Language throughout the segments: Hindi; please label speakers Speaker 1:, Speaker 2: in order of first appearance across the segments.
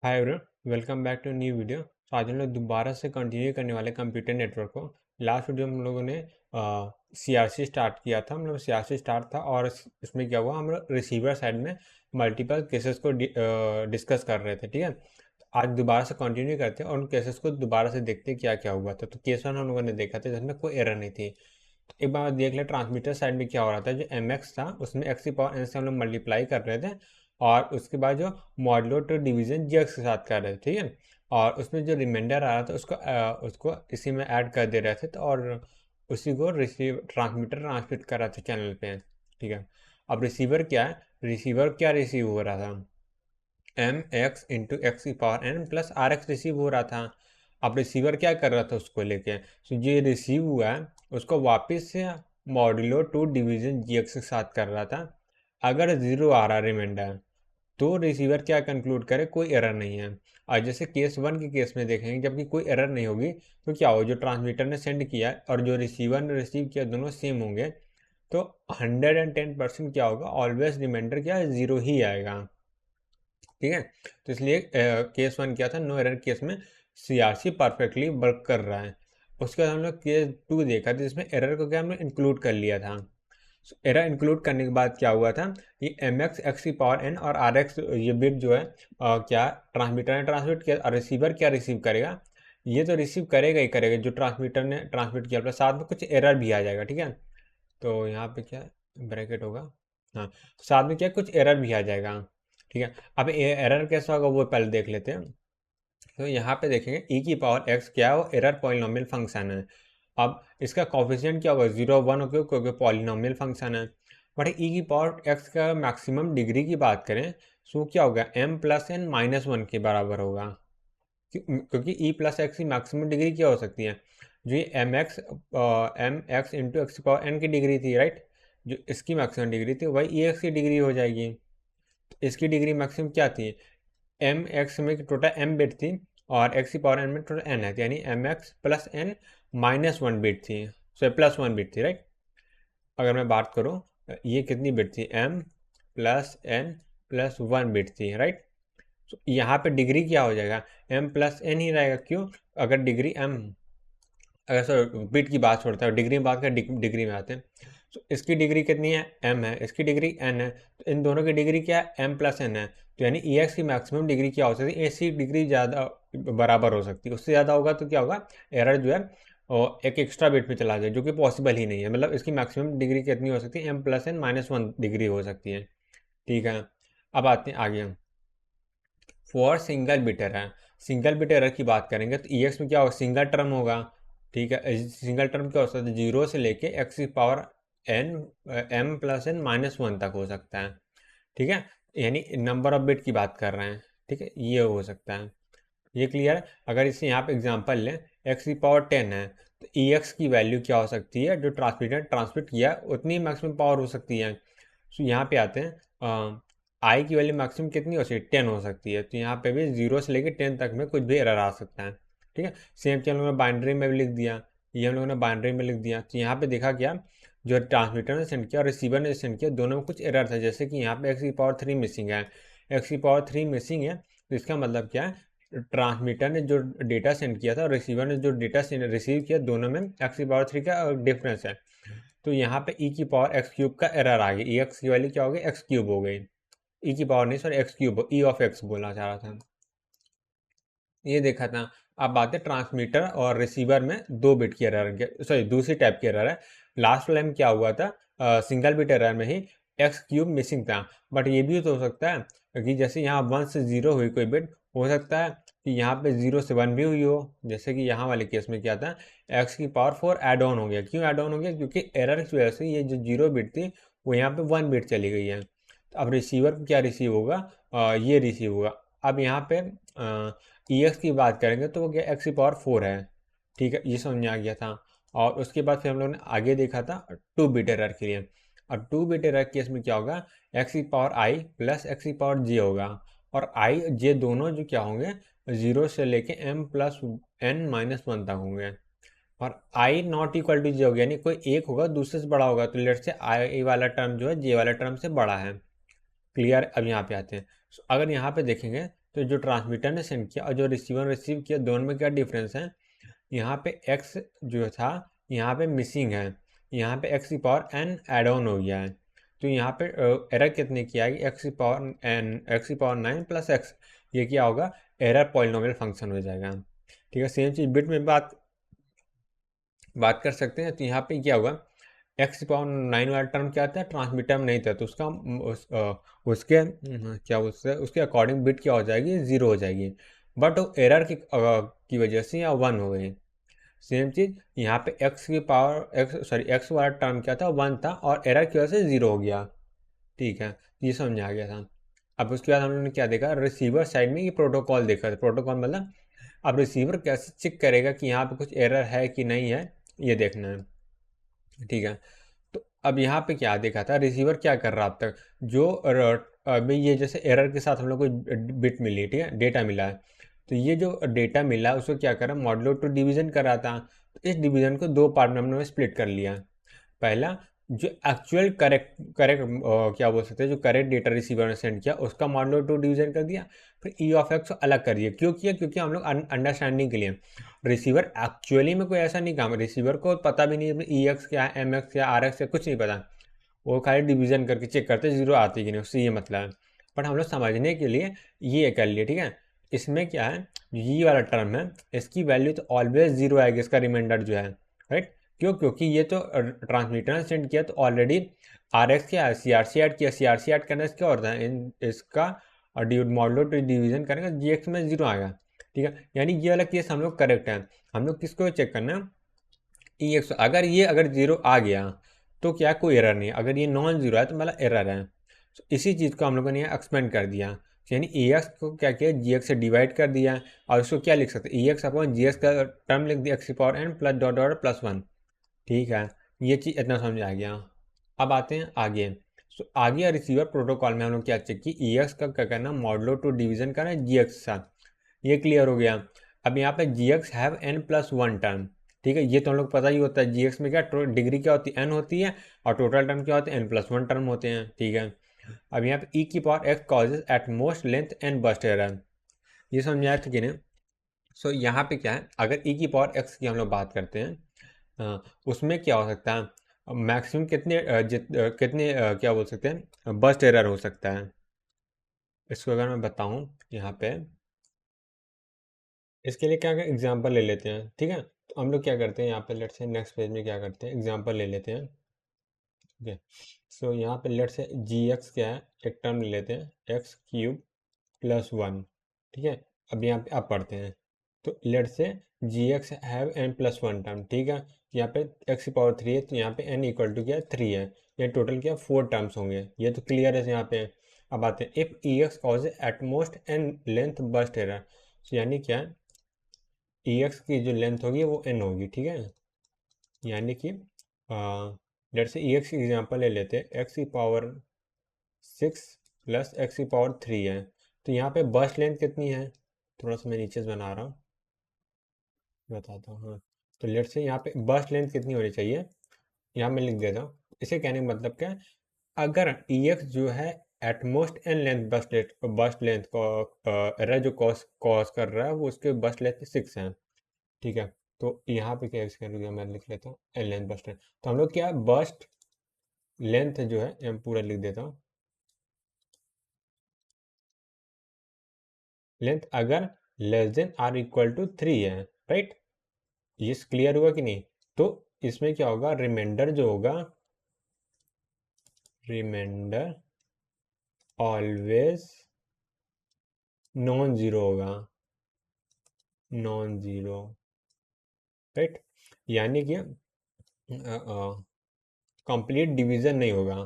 Speaker 1: Hi everyone, welcome back to new video. तो आज हम लोग दोबारा से कंटिन्यू करने वाले कंप्यूटर नेटवर्क को। लास्ट वीडियो में हम लोगों ने सीआरसी स्टार्ट किया था। हम लोग सीआरसी स्टार्ट था और इसमें क्या हुआ, हम लोग रिसीवर साइड में मल्टीपल केसेस को डिस्कस कर रहे थे। ठीक है, तो आज दोबारा से कंटिन्यू करते हैं और उन केसेस को दोबारा से देखते हैं क्या क्या हुआ था। तो केस वन हम लोगों ने देखा था जिसमें कोई एरर नहीं थी। तो एक बार देख ले ट्रांसमीटर साइड में क्या हो रहा था। जो एम एक्स था उसमें एक्स की पावर एन से हम लोग मल्टीप्लाई कर रहे थे और उसके बाद जो modulo to division ji x के साथ कर रहे थे। ठीक है, और उसमें जो रिमाइंडर आ रहा था उसको इसी में ऐड कर दे रहे थे। तो और उसी को ट्रांसमीटर ट्रांसमिट कर रहा था चैनल पे। ठीक है, अब रिसीवर क्या है, रिसीवर क्या रिसीव हो रहा था, एम एक्स इंटू एक्स की power N plus R X receive हो रहा था। अब रिसीवर क्या कर रहा था उसको लेके, तो ये रिसीव हुआ है उसको वापस से modulo to division ji x के साथ कर रहा था। अगर ज़ीरो आ रहा रिमाइंडर तो रिसीवर क्या कंक्लूड करे, कोई एरर नहीं है। और जैसे केस वन के केस में देखेंगे, जबकि कोई एरर नहीं होगी तो क्या हो, जो ट्रांसमीटर ने सेंड किया और जो रिसीवर ने रिसीव किया दोनों सेम होंगे। तो 110% क्या होगा, ऑलवेज रिमाइंडर क्या है, ज़ीरो ही आएगा। ठीक है, तो इसलिए केस वन क्या था, नो एरर केस में सीआरसी परफेक्टली वर्क कर रहा है। उसके बाद हम लोग केस टू देखा था जिसमें एरर को क्या हमने इंक्लूड कर लिया था। एरर इंक्लूड करने के बाद क्या हुआ था, ये एम एक्स एक्स की पावर एन और आर एक्स ये बिट जो है क्या ट्रांसमीटर ने ट्रांसमिट किया और रिसीवर क्या रिसीव करेगा, ये तो रिसीव करेगा ही करेगा जो ट्रांसमीटर ने ट्रांसमिट किया, प्लस साथ में कुछ एरर भी आ जाएगा। ठीक है, तो यहाँ पे क्या ब्रैकेट होगा, हाँ, साथ में क्या कुछ एरर भी आ जाएगा। ठीक है, अब एरर कैसा होगा वो पहले देख लेते हैं। तो यहाँ पे देखेंगे ई की पावर एक्स क्या है, वो एरर पॉलिनोमियल फंक्शन है। अब इसका कॉफिशिएंट क्या होगा, 0 1 होगा क्योंकि पॉलिनोमियल फंक्शन है। बट ई की पावर एक्स का मैक्सिमम डिग्री की बात करें तो क्या होगा, M plus N minus one के बराबर होगा। क्योंकि ई प्लस एक्स की मैक्सिमम डिग्री क्या हो सकती है, जो ये एम एक्स इंटू एक्स की पावर एन की डिग्री थी, राइट। जो इसकी मैक्सिमम डिग्री थी वही ई एक्स की डिग्री हो जाएगी। तो इसकी डिग्री मैक्सिमम क्या थी, एम एक्स में टोटल एम बिट थी और एक्स की पावर एन में टोटल एन है, तो यानी M X plus N minus one bit थी, सो प्लस वन बिट थी, राइट। अगर मैं बात करूँ, ये कितनी बिट थी, M plus N plus one bit थी, राइट। तो यहाँ पे डिग्री क्या हो जाएगा, एम प्लस एन ही रहेगा। क्यों, अगर डिग्री एम, अगर सर बिट की बात छोड़ता है डिग्री में बात करें, डिग्री में आते हैं। तो इसकी डिग्री कितनी है, एम है, इसकी डिग्री एन है, तो इन दोनों की डिग्री क्या है, एम प्लस एन है। तो यानी ई एक्स की मैक्सिमम डिग्री क्या हो सकती है, ऐसी डिग्री ज़्यादा बराबर हो सकती है। उससे ज़्यादा होगा तो क्या होगा, एरर जो है और एक एक्स्ट्रा बिट में चला जाए, जो कि पॉसिबल ही नहीं है। मतलब इसकी मैक्सिमम डिग्री कितनी हो सकती है, M plus N minus one degree हो सकती है। ठीक है, अब आते हैं आगे। For single bit error, single bit error की बात करेंगे तो ई एक्स में क्या होगा, सिंगल टर्म होगा। ठीक है, सिंगल टर्म क्या हो सकता है, जीरो से लेके एक्स की power N M plus N minus one तक हो सकता है। ठीक है, यानी नंबर ऑफ बिट की बात कर रहे हैं। ठीक है, ये हो सकता है, ये क्लियर है। अगर इसे यहाँ पे एग्जांपल लें, एक्स की पावर 10 है तो ई एक्स की वैल्यू क्या हो सकती है, जो ट्रांसमीटर ट्रांसमिट किया उतनी मैक्सिमम पावर हो सकती है। तो यहाँ पे आते हैं, आई की वैल्यू मैक्सिमम कितनी हो सकती है, 10 हो सकती है। तो यहाँ पे भी 0 से लेकर 10 तक में कुछ भी एरर आ सकता है। ठीक है, सेम चीज़ हम लोगों ने बाइनरी में भी लिख दिया, ये हम लोगों ने बाइनरी में लिख दिया। तो यहाँ पे देखा क्या, जो ट्रांसमीटर ने सेंड किया और रिसीवर ने सेंड किया दोनों में कुछ एरर था। जैसे कि यहाँ पे एक्स की पावर 3 मिसिंग है, एक्स की पावर 3 मिसिंग है, तो इसका मतलब क्या है, ट्रांसमीटर ने जो डेटा सेंड किया था और रिसीवर ने जो डेटा रिसीव किया दोनों में एक्स की पावर 3 का डिफरेंस है। तो यहाँ पे ई की पावर एक्स क्यूब का एरर आ गई, ई एक्स की वैल्यू क्या हो गई, एक्स क्यूब हो गई। ई की पावर नहीं, sorry, x cube, E of x बोलना चाह रहा था, ये देखा था। अब बात है ट्रांसमीटर और रिसीवर में दो बिट की एरर, सॉरी दूसरी टाइप की एरर है। लास्ट टाइम क्या हुआ था, सिंगल बिट एरर में ही एक्स क्यूब मिसिंग था। बट ये भी तो हो सकता है कि जैसे यहाँ 1 से 0 हुई कोई बिट, हो सकता है कि यहाँ पे 0 से 1 भी हुई हो। जैसे कि यहाँ वाले केस में क्या था, एक्स की पावर 4 एड ऑन हो गया। क्यों एड ऑन हो गया, क्योंकि एरर की वजह से ये जो 0 बिट थी वो यहाँ पे 1 बिट चली गई है। तो अब रिसीवर को क्या रिसीव होगा, ये रिसीव होगा। अब यहाँ पे ई एक्स की बात करेंगे तो वो क्या, एक्स की पावर 4 है। ठीक है, ये समझ में आ गया था। और उसके बाद फिर हम लोग ने आगे देखा था 2 बिट एरर के लिए। और 2 बिट एरर केस में क्या होगा, एक्स की पावर आई प्लस एक्स की पावर जे होगा। और आई जे दोनों जो क्या होंगे, 0 से लेके M plus N minus one तक होंगे। और I not equal to J हो गया, यानी कोई एक होगा दूसरे से बड़ा होगा। तो लेट से आई वाला टर्म जो है जे वाला टर्म से बड़ा है। क्लियर, अब यहाँ पे आते हैं। अगर यहाँ पे देखेंगे तो जो ट्रांसमीटर ने सेंड किया और जो रिसीवर रिसीव किया, दोनों में क्या डिफरेंस है? यहाँ पे x जो था यहाँ पे मिसिंग है, यहाँ पे x की पावर n एड ऑन हो गया है। तो यहाँ पे एरर कितने की आएगी? x की पावर n, x की पावर 9 प्लस x, ये क्या होगा? एरर पॉलिनोमियल फंक्शन हो जाएगा। ठीक है, सेम चीज़ बिट में बात कर सकते हैं। तो यहाँ पे क्या होगा? x की पावर 9 वाला टर्म क्या था? ट्रांसमीटर में नहीं था, तो उसका उसके क्या उसके अकॉर्डिंग बिट क्या हो जाएगी? 0 हो जाएगी। बट वो एरर की वजह से यहाँ 1 हो गई। सेम चीज़ यहाँ पे x की पावर x वाला टर्म क्या था? 1 था, और एरर की वजह से 0 हो गया। ठीक है, ये समझ आ गया था। अब उसके बाद हम लोगों ने क्या देखा? रिसीवर साइड में ये प्रोटोकॉल देखा था। प्रोटोकॉल मतलब अब रिसीवर कैसे चेक करेगा कि यहाँ पे कुछ एरर है कि नहीं है, ये देखना है। ठीक है, तो अब यहाँ पे क्या देखा था? रिसीवर क्या कर रहा अब तक? जो अभी ये जैसे एरर के साथ हम लोग को बिट मिली, ठीक है, डेटा मिला है, तो ये जो डेटा मिला है उसको क्या करा? मॉडुलो टू डिवीजन कर रहा था। तो इस डिवीजन को दो पार्ट में हमने स्प्लिट कर लिया। पहला, जो एक्चुअल करेक्ट करेक्ट क्या बोल सकते हैं, जो करेक्ट डेटा रिसीवर ने सेंड किया उसका मॉडुलो टू डिवीजन कर दिया। फिर ई ऑफ एक्स अलग कर दिया। क्यों किया? क्योंकि हम लोग अंडरस्टैंडिंग के लिए, रिसीवर एक्चुअली में कोई ऐसा नहीं काम, रिसीवर को पता भी नहीं ई एक्स क्या है, एम एक्स क्या, आर एक्स क्या, कुछ नहीं पता। वो खाली डिवीजन करके चेक करते जीरो आती कि नहीं, उससे ये मतलब है। बट हम लोग समझने के लिए ये कर लिए। ठीक है, इसमें क्या है? ये वाला टर्म है, इसकी वैल्यू तो ऑलवेज जीरो आएगी, इसका रिमाइंडर जो है, राइट? क्यों? क्योंकि ये तो ट्रांसमीटर ने सेंड किया, तो ऑलरेडी आर एक्स क्या है? सी आर सी ऐड किया। सी आर सी ऐड करने से क्या होता है? इसका मॉडुलो टू डिवीजन करेंगे, जी एक्स में जीरो आएगा। ठीक है, यानी ये वाला केस हम लोग करेक्ट है। हम लोग किसको चेक करना है? E x. अगर जीरो आ गया तो क्या कोई एरर नहीं है, अगर ये नॉन जीरो है तो मतलब एरर है। तो इसी चीज़ को हम लोगों ने यहाँ एक्सपेंड कर दिया। यानी ई एक्स को क्या किया? जी एक्स से डिवाइड कर दिया, और इसको क्या लिख सकते हैं? ई एक्स अपॉन जी एक्स का टर्म लिख दिया, एक्स की power N plus dot dot plus one. ठीक है, ये चीज़ इतना समझ आ गया। अब आते हैं आगे। तो आगे रिसीवर प्रोटोकॉल में हम लोग क्या चेक की? ई एक्स का क्या करना? मॉडुलो टू डिवीजन करना है जी एक्स के साथ। ये क्लियर हो गया। अब यहाँ पे g x have n plus one term. ठीक है, ये तो हम लोग पता ही होता है, जी एक्स में क्या डिग्री क्या होती है? एन होती है, और टोटल टर्म क्या होते हैं? एन प्लस वन टर्म होते हैं। ठीक है, अब यहाँ पे ई की power X causes at most length N burst error. ये समझ आया था कि नहीं? सो यहाँ पे क्या है? अगर ई की पावर एक्स की हम लोग बात करते हैं, उसमें क्या हो सकता है? मैक्सिमम कितने क्या बोल सकते हैं? बर्स्ट एरर हो सकता है। इसको अगर मैं बताऊँ यहाँ पे, इसके लिए क्या एग्जांपल ले लेते हैं। ठीक है, तो हम लोग क्या करते हैं यहाँ पे, लेट से नेक्स्ट पेज में क्या करते हैं, एग्जांपल ले लेते हैं। ठीक है, सो यहाँ पे लेट से जी एक्स क्या है? एक टर्म ले लेते हैं, एक्स क्यूब प्लस वन। ठीक है, अब यहाँ पे आप पढ़ते हैं, तो let say g x have n plus one term. ठीक है, यहाँ पे एक्स की पावर थ्री है, तो यहाँ पे एन इक्वल टू क्या है? थ्री है। ये टोटल क्या? फोर टर्म्स होंगे। ये तो क्लियर है यहाँ पे। अब आते हैं, if E X cause at most N length burst error. यानी क्या है? ई एक्स की जो लेंथ होगी वो एन होगी। ठीक है, यानी कि लेट से ई एक्स की एग्जाम्पल ले लेते हैं, एक्स की पावर सिक्स प्लस एक्स की पावर थ्री है। तो यहाँ पे बर्स्ट लेंथ कितनी है? थोड़ा सा मैं नीचे से बना रहा हूँ, बताता हूँ। हाँ, तो लेट से यहाँ पे बर्स्ट लेंथ कितनी होनी चाहिए? यहाँ मैं लिख देता हूँ। इसे कहने का मतलब क्या है? अगर ई एक्स जो है at most N length burst length को एरर जो कॉज कर रहा है, वो उसके बर्स्ट लेंथ सिक्स है। ठीक है, तो यहाँ पे क्या इसका मैं लिख लेता हूँ, एन लेंथ बर्स्ट लेंथ। तो हम लोग क्या बर्स्ट लेंथ जो है, मैं पूरा लिख देता हूँ, लेंथ अगर less than or equal to three है, राइट? ये क्लियर हुआ कि नहीं? तो इसमें क्या होगा? रिमाइंडर जो होगा, रिमाइंडर ऑलवेज नॉन जीरो होगा, नॉन जीरो, राइट? यानी कि कंप्लीट डिवीजन नहीं होगा।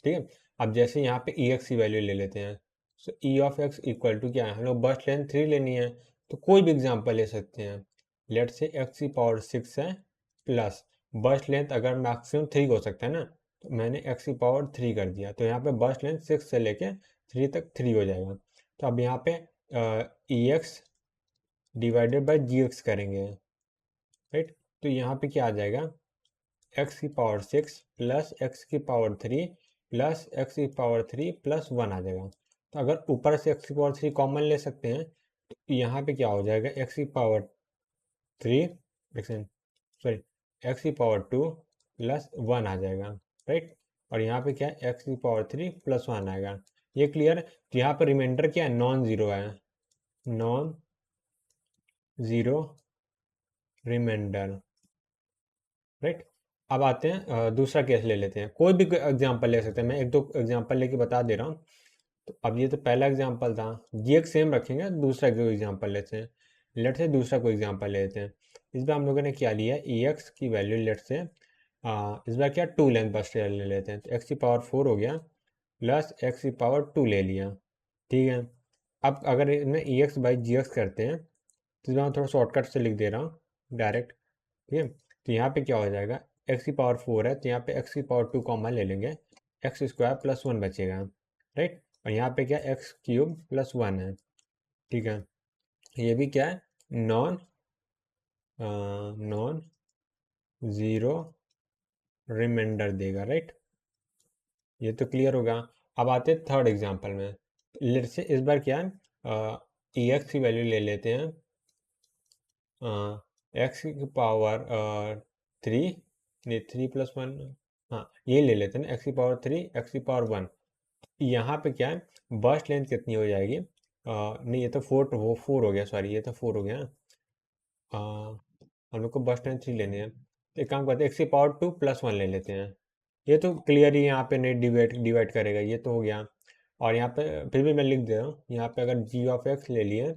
Speaker 1: ठीक है, अब जैसे यहाँ पे ई एक्स की वैल्यू ले लेते हैं, so e of x equal to क्या है? हम लोग बर्स्ट लेंथ थ्री लेनी है, तो कोई भी एग्जांपल ले सकते हैं। लेट से एक्स की पावर सिक्स है, प्लस बर्स्ट लेंथ अगर मैक्सिमम थ्री हो सकता है ना, तो मैंने एक्स की पावर थ्री कर दिया, तो यहाँ पे बर्स्ट लेंथ सिक्स से लेके थ्री तक थ्री हो जाएगा। तो अब यहाँ पे e x divided by ji x करेंगे, राइट? तो यहाँ पे क्या आ जाएगा? एक्स की पावर सिक्स प्लस एक्स की पावर थ्री प्लस एक्स की पावर थ्री प्लस वन आ जाएगा। तो अगर ऊपर से एक्स की पावर 3 कॉमन ले सकते हैं तो यहाँ पे क्या हो जाएगा, एक्स की पावर 3 सॉरी एक्स की पावर 2 प्लस 1 आ जाएगा, राइट। और यहाँ पे क्या है, एक्स की पावर 3 प्लस 1 आएगा। ये क्लियर। तो यहाँ पे रिमाइंडर क्या है, नॉन ज़ीरो है, नॉन ज़ीरो रिमाइंडर, राइट। अब आते हैं दूसरा केस ले लेते हैं, कोई भी एग्जांपल ले सकते हैं, मैं एक दो एग्जांपल लेके बता दे रहा हूँ। तो अब ये तो पहला एग्जांपल था, ये एक सेम रखेंगे, दूसरा जो एग्जांपल लेते हैं, लेट से दूसरा कोई एग्जांपल लेते हैं। इस बार हम लोगों ने क्या लिया, ई एक्स की वैल्यू लेट से इस बार क्या 2 लेंथ बस ले लेते हैं, तो एक्स की पावर 4 हो गया प्लस एक्स की पावर 2 ले लिया, ठीक है। अब अगर इसमें ई एक्स बाई जी एक्स करते हैं तो इस बार मैं थोड़ा शॉर्टकट से लिख दे रहा हूँ डायरेक्ट, ठीक है। तो यहाँ पे क्या हो जाएगा, एक्स की पावर 4 है तो यहाँ पे एक्स की पावर 2 कॉमन ले लेंगे, एक्स स्क्वायर प्लस 1 बचेगा, राइट। और यहाँ पे क्या एक्स क्यूब प्लस 1 है, ठीक है। ये भी क्या है, नॉन नॉन ज़ीरो रिमाइंडर देगा, राइट। ये तो क्लियर होगा। अब आते हैं थर्ड एग्जांपल में, लेट्स से इस बार क्या है, ई एक्स की वैल्यू ले लेते हैं एक्स की पावर 3, नहीं 3 प्लस 1, हाँ ये ले लेते हैं ना, एक्स की पावर 3 एक्स की पावर 1। यहाँ पे क्या है, बर्स्ट लेंथ कितनी हो जाएगी, नहीं ये तो 4 हो गया, सॉरी ये तो 4 हो गया। हम लोग को बर्स्ट लेंथ 3 लेनी है, तो एक काम करते हैं एक्स की पावर 2 प्लस 1 ले लेते हैं। ये तो क्लियर ही यहाँ पे नहीं डिवाइड डिवाइड करेगा, ये तो हो गया। और यहाँ पे फिर भी मैं लिख दे रहा हूँ, यहाँ पे अगर जी ऑफ एक्स ले लिए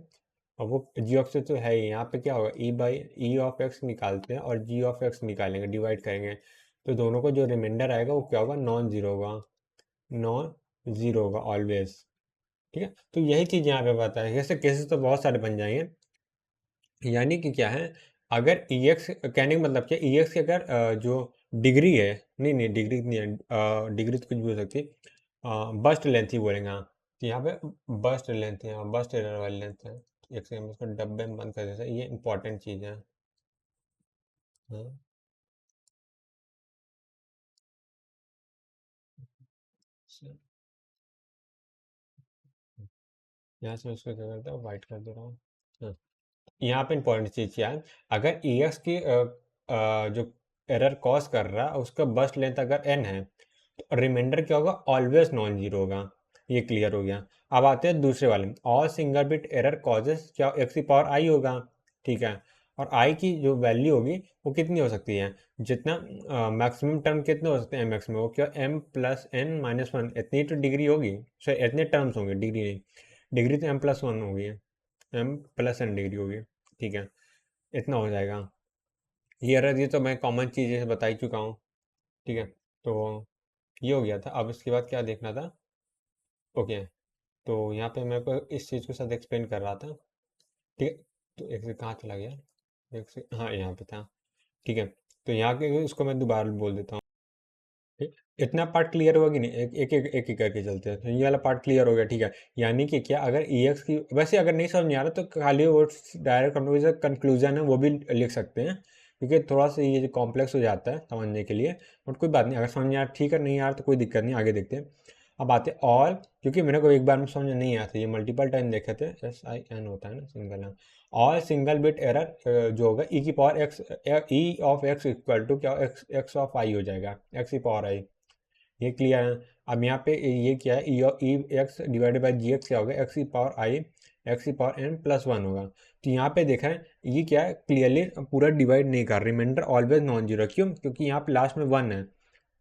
Speaker 1: और वो जी ऑफ से तो है ही, यहाँ पे क्या होगा, ई बाई ई ऑफ एक्स निकालते हैं और जी ऑफ एक्स निकालेंगे, डिवाइड करेंगे, तो दोनों को जो रिमाइंडर आएगा वो क्या होगा, नॉन ज़ीरो होगा, नॉन ज़ीरो होगा ऑलवेज, ठीक है। तो यही चीज़ यहाँ पे पता है, ऐसे केसेस तो बहुत सारे बन जाएंगे। यानी कि क्या है, अगर ई एक्स कहने का मतलब क्या, ई एक्स की अगर जो डिग्री है, नहीं नहीं डिग्री नहीं है, डिग्री तो कुछ भी हो सकती है, बस्ट लेंथ ही बोलेंगे, हाँ। तो यहाँ पे बस्ट लेंथ है, बस्ट एरर वाली लेंथ है, एक सेकंड इसको डब्बे में बंद कर देते हैं, ये इंपॉर्टेंट चीज़ है, हाँ। यहाँ से उसको क्या करता हूँ, वाइट कर दे रहा हूँ, हाँ। यहाँ पे इंपॉर्टेंट चीज़ क्या है, अगर ई एक्स की जो एरर कॉज कर रहा है उसका बस्ट लेंथ अगर एन है तो रिमाइंडर क्या होगा, ऑलवेज नॉन जीरो होगा। ये क्लियर हो गया। अब आते हैं दूसरे वाले में, all single bit error causes क्या, एक्स की पावर आई होगा, ठीक है। और आई की जो वैल्यू होगी वो कितनी हो सकती है, जितना मैक्सिमम टर्म कितने हो सकते हैं, एम एक्स में, वो क्या M plus N minus one, इतनी तो डिग्री होगी, सॉरी इतने टर्म्स होंगे, डिग्री नहीं, डिग्री तो एम प्लस वन होगी, एम प्लस एन डिग्री होगी, ठीक है। इतना हो जाएगा। ये एरर, ये तो मैं कॉमन चीज़ें बता ही चुका हूँ, ठीक है। तो ये हो गया था। अब इसके बाद क्या देखना था, ओके। तो यहाँ पे मेरे को इस चीज़ के साथ एक्सप्लेन कर रहा था, ठीक है। तो एक से कहाँ चला गया, एक से, हाँ यहाँ पे था, ठीक है। तो यहाँ के इसको मैं दोबारा बोल देता हूँ, ठीक। इतना पार्ट क्लियर होगा कि नहीं, एक एक करके चलते हैं, तो ये वाला पार्ट क्लियर हो गया, ठीक है। यानी कि क्या, अगर ई एक्स की वैसे अगर नहीं समझ में आ रहा तो खाली वो डायरेक्ट हम लोग जो कंक्लूजन है वो भी लिख सकते हैं, क्योंकि थोड़ा सा ये जो कॉम्प्लेक्स हो जाता है समझने के लिए, बट कोई बात नहीं, अगर समझ में आ रहा ठीक है, नहीं आ रहा तो कोई दिक्कत नहीं, आगे देखते हैं। अब आते हैं ऑल, क्योंकि मेरे को एक बार में समझ में नहीं आया था, ये मल्टीपल टाइम देखे थे, एस आई एन होता है ना, single N. All single bit error जो होगा ई की power X, E of x equal to क्या, एक्स एक्स ऑफ आई हो जाएगा, एक्स की पावर आई। ये क्लियर है। अब यहाँ पे ये क्या है, e x divided by ji x क्या होगा, एक्स की पावर आई एक्स की पावर एन प्लस वन होगा। तो यहाँ पे देखा है, ये क्या है, क्लियरली पूरा डिवाइड नहीं कर, रिमाइंडर ऑलवेज नॉन जीरो, क्यों, क्योंकि यहाँ पे लास्ट में वन है।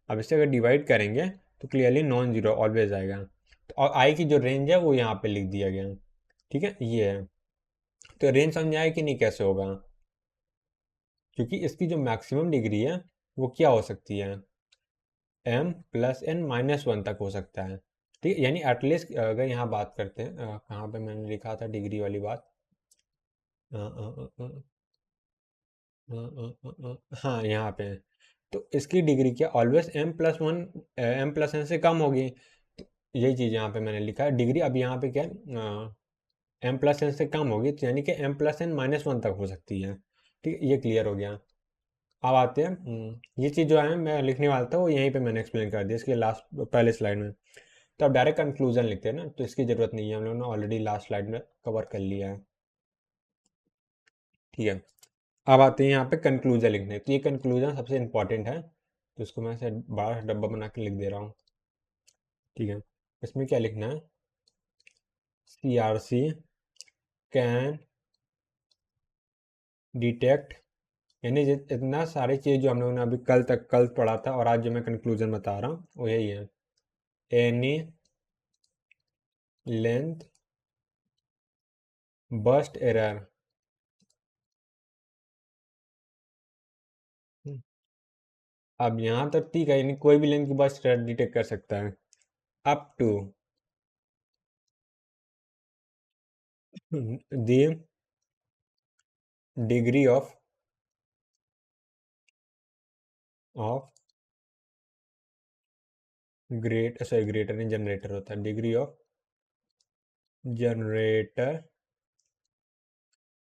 Speaker 1: अब इससे अगर डिवाइड करेंगे तो क्लियरली नॉन जीरो ऑलवेज आएगा। तो और आई की जो रेंज है वो यहाँ पे लिख दिया गया, ठीक है, ये है। तो रेंज समझ आए कि नहीं, कैसे होगा, क्योंकि इसकी जो मैक्सिमम डिग्री है वो क्या हो सकती है, M plus N minus one तक हो सकता है, ठीक है। यानी एटलीस्ट अगर यहाँ बात करते हैं, कहाँ पे मैंने लिखा था डिग्री वाली बात, अ, अ, अ, अ, हाँ यहाँ पे है। तो इसकी डिग्री क्या, always M plus one, M plus N से कम होगी, तो यही चीज़ यहाँ पे मैंने लिखा है डिग्री। अब यहाँ पे क्या है, एम प्लस एन से कम होगी, तो यानी कि M plus N minus one तक हो सकती है, ठीक है। ये क्लियर हो गया। अब आते हैं, ये चीज़ जो है मैं लिखने वाला था वो यहीं पे मैंने एक्सप्लेन कर दिया इसके लास्ट पहले स्लाइड में। तो अब डायरेक्ट कंक्लूजन लिखते हैं ना, तो इसकी ज़रूरत नहीं है, हम लोगों ने ऑलरेडी लास्ट स्लाइड में कवर कर लिया है। ठीक है, अब आते हैं यहाँ पे कंक्लूजन लिखने। तो ये कंक्लूजन सबसे इंपॉर्टेंट है, तो इसको मैं ऐसे बड़ा डब्बा बना के लिख दे रहा हूँ। ठीक है, इसमें क्या लिखना है, CRC कैन डिटेक्ट, यानी इतना सारी चीज़ जो हम लोगों ने अभी कल पढ़ा था और आज जो मैं कंक्लूजन बता रहा हूँ वो यही है। एनी लेंथ बस्ट एरर, अब यहाँ तक ठीक है, यानी कोई भी लेंथ की बस्ट एरर डिटेक्ट कर सकता है up to the degree of greater नहीं जनरेटर होता है, डिग्री ऑफ जनरेटर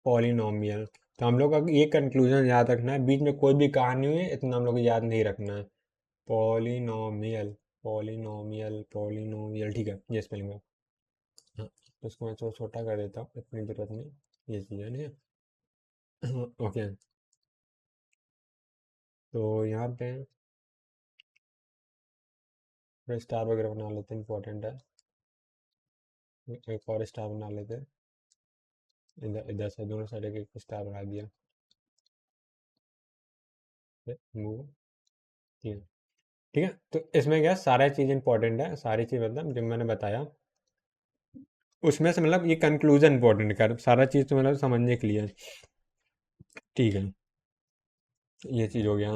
Speaker 1: पॉलिनोमियल। तो हम लोग का ये कंक्लूजन याद रखना है, बीच में कोई भी कहानी हुई इतना हम लोग को याद नहीं रखना है। पॉलिनोमियल पॉलिनोमियल पॉलिनोमियल, ठीक है, ये स्पेलिंग है। हाँ, तो इसको मैं थोड़ा छोटा कर देता हूँ, इतनी जरूरत नहीं, ये चीज़ है नहीं। ओके, तो यहाँ पे स्टार वगैरह बना लेते हैं, इंपॉर्टेंट है। एक और स्टार बना लेते हैं, इधर इधर से दोनों साइड एक स्टार बना दिया, मूव। ठीक है, ठीक है, तो इसमें क्या सारा चीज़ इंपॉर्टेंट है, सारी चीज़ मतलब जो मैंने बताया उसमें से मतलब ये कंक्लूजन इंपॉर्टेंट कर, सारा चीज़ तो मतलब समझने के लिए। ठीक है, ये चीज़ हो गया।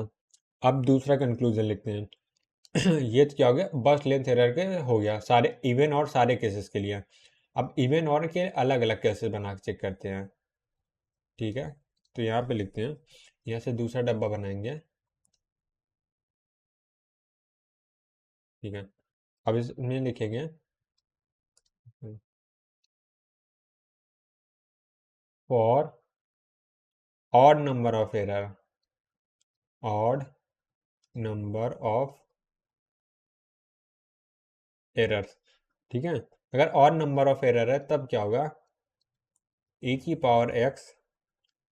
Speaker 1: अब दूसरा कंक्लूजन लिखते हैं। ये तो क्या हो गया, बस लेंथ एरर के हो गया सारे इवन और सारे केसेस के लिए। अब इवन और के अलग अलग केसेस बना के चेक करते हैं। ठीक है, तो यहाँ पे लिखते हैं, यहाँ से दूसरा डब्बा बनाएंगे। ठीक है, अब इसमें लिखेंगे for odd number of error, odd number of errors. ठीक है, अगर ऑड नंबर ऑफ एरर है तब क्या होगा, e की power x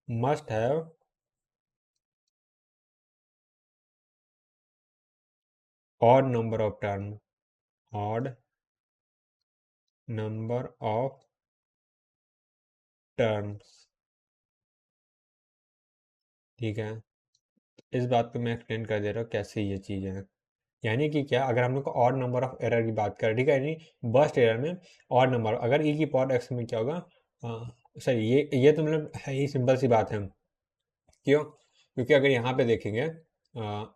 Speaker 1: must have odd number of term, odd number of terms। ठीक है, इस बात को मैं एक्सप्लेन कर दे रहा हूँ कैसे ये चीज़ है। यानी कि क्या, अगर हम लोग को ऑड नंबर ऑफ एरर की बात करें, ठीक है, यानी बर्स्ट एरर में ऑड नंबर, अगर ई की पावर एक्स में क्या होगा, सही, ये तो मतलब है ही, सिंपल सी बात है। क्यों, क्योंकि अगर यहाँ पे देखेंगे,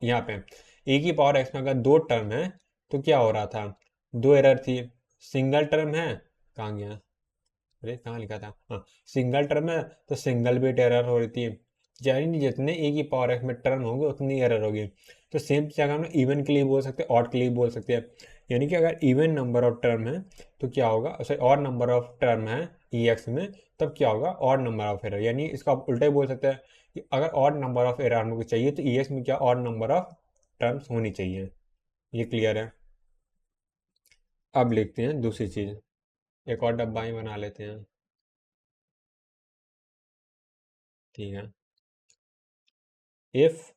Speaker 1: यहाँ पे ई की पावर एक्स में अगर दो टर्म है तो क्या हो रहा था, दो एरर थी। सिंगल टर्म है, कहाँ गया, अरे कहाँ लिखा था, हाँ, सिंगल टर्म है तो सिंगल बिट एरर हो रही थी, यानी जितने ए की पावर एक्स में टर्म होंगे उतनी एरर होगी। तो सेम चीज़ हम लोग इवन के लिए बोल सकते हैं, ऑड के लिए बोल सकते हैं। यानी कि अगर इवन नंबर ऑफ टर्म है तो क्या होगा, sorry odd number of term है ई एक्स में, तब क्या होगा, ऑड नंबर ऑफ एरर। यानी इसका आप उल्टा ही बोल सकते हैं कि अगर ऑड नंबर ऑफ एरर हम लोग को चाहिए तो ई एक्स में क्या ऑड नंबर ऑफ टर्म्स होनी चाहिए। ये क्लियर है। अब लिखते हैं दूसरी चीज़, एक और डब्बा ही बना लेते हैं। ठीक है, इफ,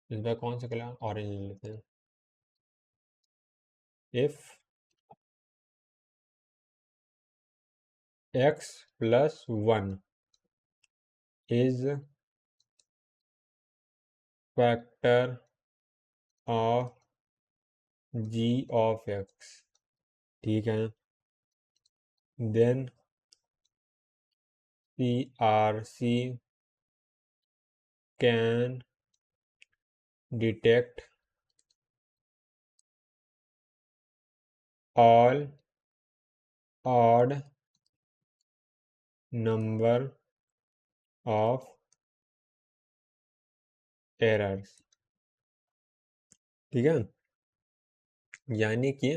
Speaker 1: इसमें कौन सा कलर, ऑरेंज ले लेते हैं। If x plus one is factor of g of x, ठीक है, then CRC can detect all odd number of errors. ठीक है, यानी कि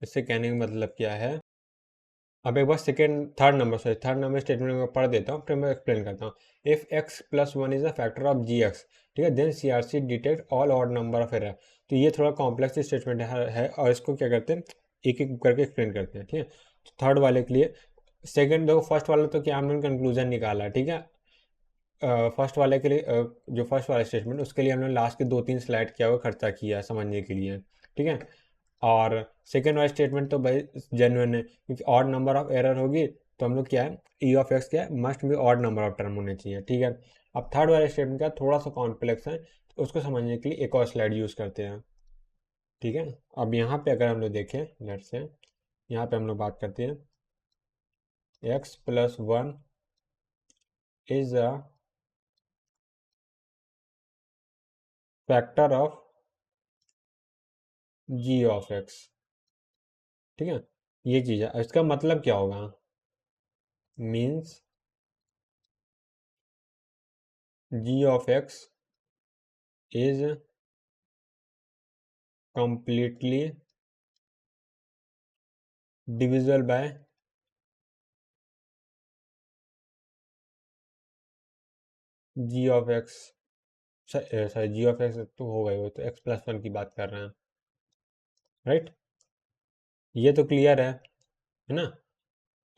Speaker 1: इससे कहने का मतलब क्या है, अब एक बार थर्ड नंबर स्टेटमेंट में पढ़ देता हूँ, फिर मैं एक्सप्लेन करता हूँ। If x plus one is a factor of ji X, ठीक है, then CRC detect all odd number of error. तो ये थोड़ा कॉम्प्लेक्स स्टेटमेंट है और इसको क्या करते हैं, एक एक करके एक्सप्लेन करते हैं, ठीक है। तो थर्ड वाले के लिए, सेकंड देखो, फर्स्ट वाला तो क्या हमने कंक्लूजन निकाला, ठीक है। फर्स्ट वाले के लिए जो फर्स्ट वाला स्टेटमेंट, उसके लिए हमने लास्ट के 2-3 स्लाइड किया हुआ खर्चा किया समझने के लिए, ठीक है। और सेकेंड वाला स्टेटमेंट तो भाई जेन्युइन है, क्योंकि ऑड नंबर ऑफ एरर होगी तो हम लोग क्या है, ई ऑफ एक्स क्या है, मस्ट भी ऑड नंबर ऑफ टर्म होने चाहिए, ठीक है। अब थर्ड वाला स्टेटमेंट क्या, थोड़ा सा कॉम्प्लेक्स है, तो उसको समझने के लिए एक और स्लाइड यूज़ करते हैं, ठीक है। अब यहाँ पे अगर हम लोग देखें, लेट से यहाँ पे हम लोग बात करते हैं, x+1 is a factor of g of x, ठीक है। ये चीज़ है, इसका मतलब क्या होगा, means g of x is completely divisible by g of x, sorry g of x तो होगा ही, वो तो x+1 की बात कर रहे हैं, राइट। ये तो क्लियर है ना।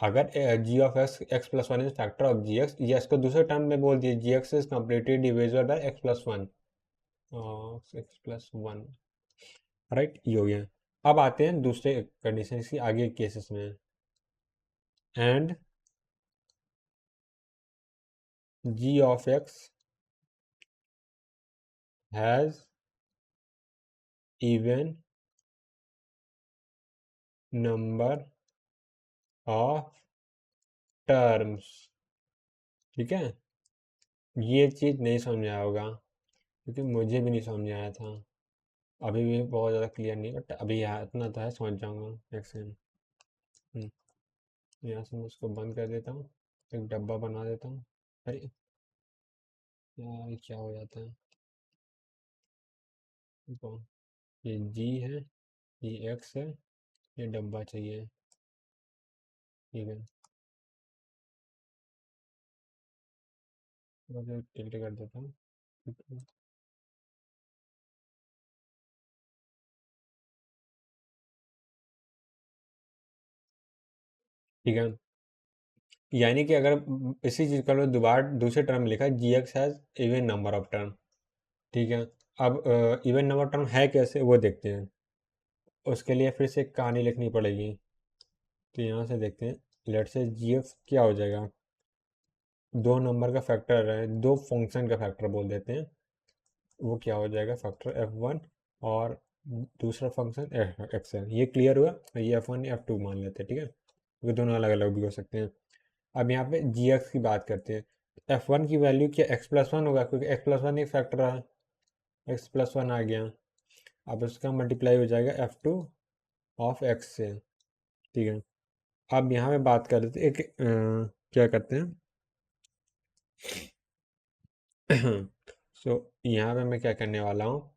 Speaker 1: अगर g of x+1 is factor of gx, ये इसको दूसरे टर्म में बोल दिए, gx is completely divisible by x+1, x+1, right, ये हो गया। अब आते हैं दूसरे कंडीशन की, आगे केसेस में, and g of x has even number of terms, ठीक है। ये चीज़ नहीं समझ आया होगा, क्योंकि मुझे भी नहीं समझ आया था, अभी भी बहुत ज़्यादा क्लियर नहीं, बट अभी इतना तो है, समझ जाऊंगा नेक्स्ट टाइम। यहाँ से मैं इसको बंद कर देता हूँ, एक डब्बा बना देता हूँ। अरे यार, ये क्या हो जाता है, रुको, ये जी है, ये एक्स है, ये डब्बा चाहिए, ठीक है। बस टिल्ट कर देता हूँ, ठीक है। यानी कि अगर इसी चीज़ का लोग दोबारा दूसरे टर्म लिखा है, g x has even number of term, ठीक है। अब इवन नंबर टर्म है कैसे, वो देखते हैं। उसके लिए फिर से एक कहानी लिखनी पड़ेगी, तो यहाँ से देखते हैं, लेट से जी एफ क्या हो जाएगा, दो नंबर का फैक्टर है, दो फंक्शन का फैक्टर बोल देते हैं, वो क्या हो जाएगा, फैक्टर f1 और दूसरा फंक्शन एक्स है। ये क्लियर हुआ, ये f1 f2 मान लेते हैं, ठीक है, क्योंकि दोनों अलग अलग भी हो सकते हैं। अब यहाँ पे जी एक्स की बात करते हैं, f1 की वैल्यू क्या x+1 होगा, क्योंकि x+1 एक फैक्टर है, x+1 आ गया। अब उसका मल्टीप्लाई हो जाएगा f2 ऑफ x से, ठीक है। अब यहाँ पे बात कर रहे थे एक क्या करते हैं सो यहाँ पे मैं क्या करने वाला हूँ,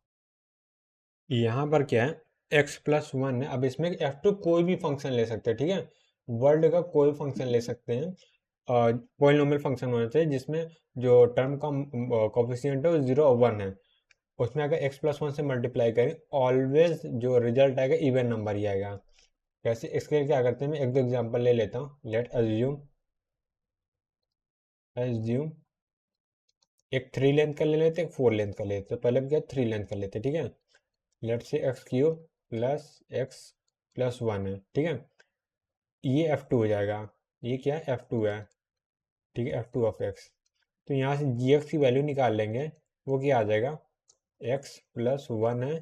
Speaker 1: यहाँ पर क्या है, x+1 है। अब इसमें f2 कोई भी फंक्शन ले सकते हैं, ठीक है, वर्ल्ड का कोई फंक्शन ले सकते हैं, पॉलिनोमियल फंक्शन होना चाहिए जिसमें जो टर्म का कोफिशिएंट है वो 0 और 1 है। उसमें अगर x+1 से मल्टीप्लाई करें, ऑलवेज जो रिजल्ट आएगा इवन नंबर ही आएगा। कैसे, इसके लिए क्या करते हैं, मैं एक दो एग्जांपल ले लेता हूँ। लेट अज्यूम एक 3 लेंथ का ले लेते हैं, एक 4 लेंथ का ले लेते हैं। पहले हम क्या 3 लेंथ का लेते हैं, ठीक है। लेट से x³ प्लस x+1 है, ठीक है। ये f2 हो जाएगा, ये क्या है, f2 है, ठीक है, f2 ऑफ x। तो यहाँ से gx की वैल्यू निकाल लेंगे, वो क्या आ जाएगा, x+1 है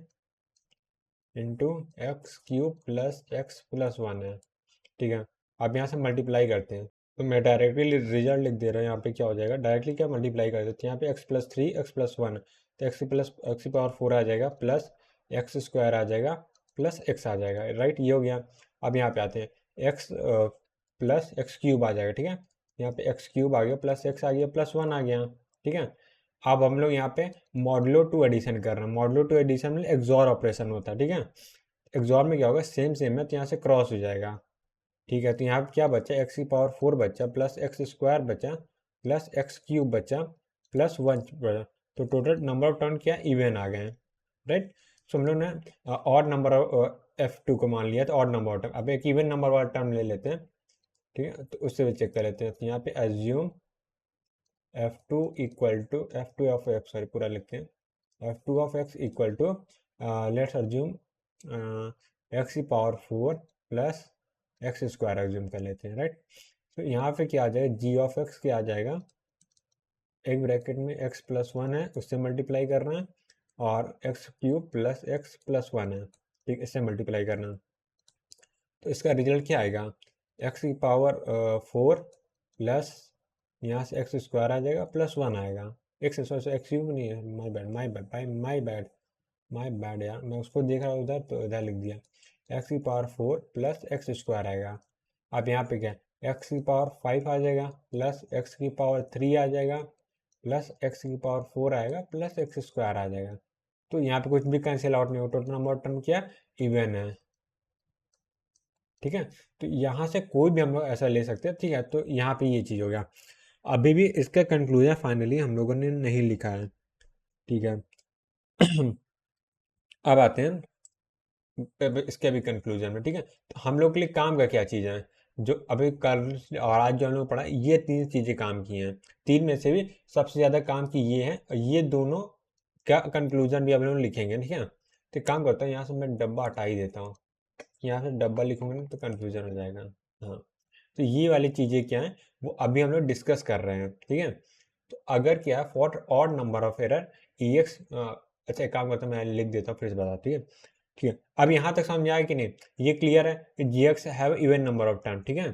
Speaker 1: इंटू x³ प्लस x+1 है, ठीक है। अब यहाँ से मल्टीप्लाई करते हैं, तो मैं डायरेक्टली रिजल्ट लिख दे रहा हूँ, यहाँ पे क्या हो जाएगा, डायरेक्टली क्या मल्टीप्लाई कर देते हैं, यहाँ पे x+3 x+1, तो x की पावर 4 आ जाएगा, प्लस x² आ जाएगा, प्लस x आ जाएगा, राइट, ये हो गया। अब यहाँ पे आते हैं, x प्लस x³ आ जाएगा, ठीक है। यहाँ पे x³ आ गया, प्लस x आ गया, +1 आ गया, ठीक है। अब हम लोग यहाँ पे मॉडुलो 2 एडिशन कर रहे हैं। मॉडुलो 2 एडिशन में एक्सॉर ऑपरेशन होता है, ठीक है। एक्सॉर में क्या होगा, सेम सेम है, तो यहाँ से क्रॉस हो जाएगा, ठीक है। तो यहाँ पे क्या बचा, x की पावर 4 बचा, प्लस x² बचा, प्लस x³ बचा, +1 बचा, तो टोटल नंबर ऑफ टर्न क्या इवन आ गए हैं, राइट। सो हम लोग ने ऑड नंबर F2 को मान लिया तो ऑड नंबर टर्म, अब एक इवन नंबर वाला टर्म ले लेते हैं, ठीक है, तो उससे भी चेक कर लेते हैं। तो यहाँ पे assume F2 equal to F2 of X, sorry पूरा लिखते हैं, F2 of X equal to let's assume x की power 4 plus X square assume कर लेते हैं, राइट। तो यहाँ पे क्या आ जाएगा, g ऑफ x क्या आ जाएगा, एक ब्रैकेट में x प्लस 1 है उससे मल्टीप्लाई करना है, और x cube plus x plus 1 है, ठीक, इससे मल्टीप्लाई करना है। तो इसका रिजल्ट क्या आएगा, एक्स की पावर 4 प्लस यहाँ से एक्स स्क्वायर आ जाएगा प्लस 1 आएगा, एक्स स्क्वायर एक्स क्यूब नहीं है, माई बैड माई बैड भाई माई बैड यार, मैं उसको देख रहा हूँ उधर तो इधर लिख दिया। एक्स की पावर 4 प्लस एक्स स्क्वायर आएगा। अब यहाँ पे क्या, एक्स की पावर 5 आ जाएगा प्लस एक्स की पावर 3 आ जाएगा प्लस एक्स की पावर 4 आएगा प्लस एक्स स्क्वायर आ जाएगा। तो यहाँ पे कुछ भी कैंसिल आउट नहीं हो, टोटल नंबर ऑफ टर्म क्या इवन है, ठीक है। तो यहाँ से कोई भी हम लोग ऐसा ले सकते हैं, ठीक है। तो यहाँ पे ये चीज़ हो गया। अभी भी इसका कंक्लूजन फाइनली हम लोगों ने नहीं लिखा है, ठीक है। अब आते हैं इसके भी कंक्लूजन में, ठीक है। तो हम लोग के लिए काम का क्या चीज़ है, जो अभी कल और आज जो हम लोग पढ़ा, ये 3 चीज़ें काम की हैं। 3 में से भी सबसे ज़्यादा काम की ये है, और ये दोनों का कंक्लूजन भी हम लोग लिखेंगे, ठीक है। तो काम करता हूँ, यहाँ से मैं डब्बा हटा ही देता हूँ, यहाँ से डब्बा लिखूंगा ना तो कंफ्यूजन हो जाएगा। हाँ, तो ये वाली चीज़ें क्या है वो अभी हम लोग डिस्कस कर रहे हैं, ठीक है। तो अगर क्या है for odd number of error E x, अच्छा एक काम करता हूँ मैं लिख देता हूँ फिर से बता, ठीक है। ठीक है, अब यहाँ तक समझ आया कि नहीं, ये क्लियर है कि g x have even number of term, ठीक है।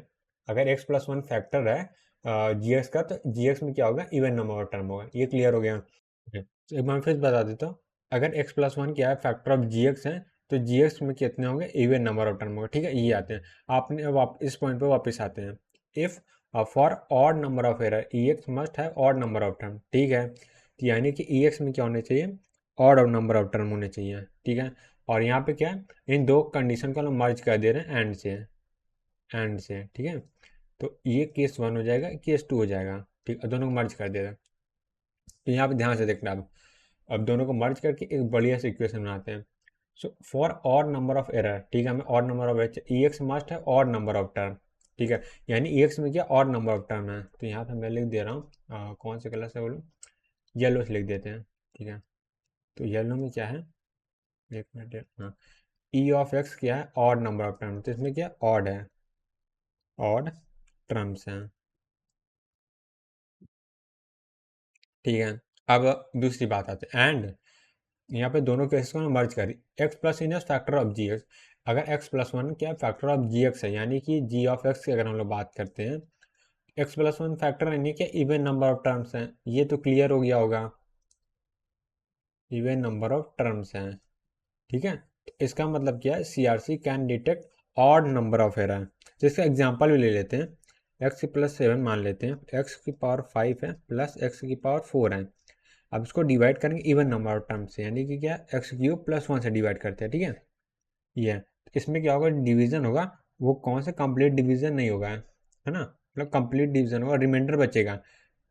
Speaker 1: अगर x प्लस 1 फैक्टर है जी एक्स का, तो जी एक्स में क्या होगा, इवन नंबर ऑफ टर्म होगा, ये क्लियर हो गया, ठीक है। तो एक बार फिर से बता देता हूँ, अगर x प्लस 1 क्या है फैक्टर ऑफ जी एक्स है, तो जी एक्स में कितने होंगे, इवन नंबर ऑफ टर्म होगा, ठीक है। ये आते हैं, आपने अब इस पॉइंट पे वापस आते हैं, if for odd number of error E x must have odd number of term, ठीक है। तो यानी कि ई एक्स में क्या होने चाहिए, ऑड नंबर ऑफ टर्म होने चाहिए, ठीक है। और यहाँ पे क्या है, इन दो कंडीशन को हम मर्ज कर दे रहे हैं एंड से, ठीक है। तो ये केस 1 हो जाएगा, केस 2 हो जाएगा, ठीक है, दोनों को मर्ज कर दे रहे हैं। तो यहाँ पे ध्यान से देखना, अब दोनों को मर्ज करके एक बढ़िया सी इक्वेशन बनाते हैं। So for odd number of error, ठीक है, हमें odd number of E x must है ऑड नंबर ऑफ टर्म, ठीक है। यानी ई एक्स में क्या ऑड नंबर ऑफ टर्म है, तो यहाँ पे मैं लिख दे रहा हूँ, कौन से कलर से बोलूँ, येलो से लिख देते हैं, ठीक है। तो येलो में क्या है, एक मिनट, हाँ, ई ऑफ एक्स क्या है, ऑड नंबर ऑफ टर्म, तो इसमें क्या ऑड है, ऑड टर्म्स हैं, ठीक है। अब दूसरी बात आती है एंड, यहाँ पे दोनों केसेस को मर्ज करी, X plus in factor of ji X, अगर एक्स प्लस 1 क्या फैक्टर ऑफ जी एक्स है, यानी कि जी ऑफ एक्स की अगर हम लोग बात करते हैं, एक्स प्लस 1 फैक्टर यानी कि इवन नंबर ऑफ टर्म्स हैं, ये तो क्लियर हो गया होगा, इवन नंबर ऑफ टर्म्स हैं, ठीक है। तो इसका मतलब क्या है, CRC can detect odd number of error. जिसका एग्जांपल भी ले लेते हैं, एक्स प्लस 7 मान लेते हैं, एक्स की पावर 5 है प्लस एक्स की पावर 4 है। अब इसको डिवाइड करेंगे इवन नंबर ऑफ टर्म से, यानी कि क्या एक्स क्यूब प्लस 1 से डिवाइड करते हैं, ठीक है। ये इसमें क्या होगा, डिवीजन होगा, वो कौन सा कंप्लीट डिवीजन नहीं होगा, है ना, मतलब कंप्लीट डिवीजन होगा, रिमाइंडर बचेगा,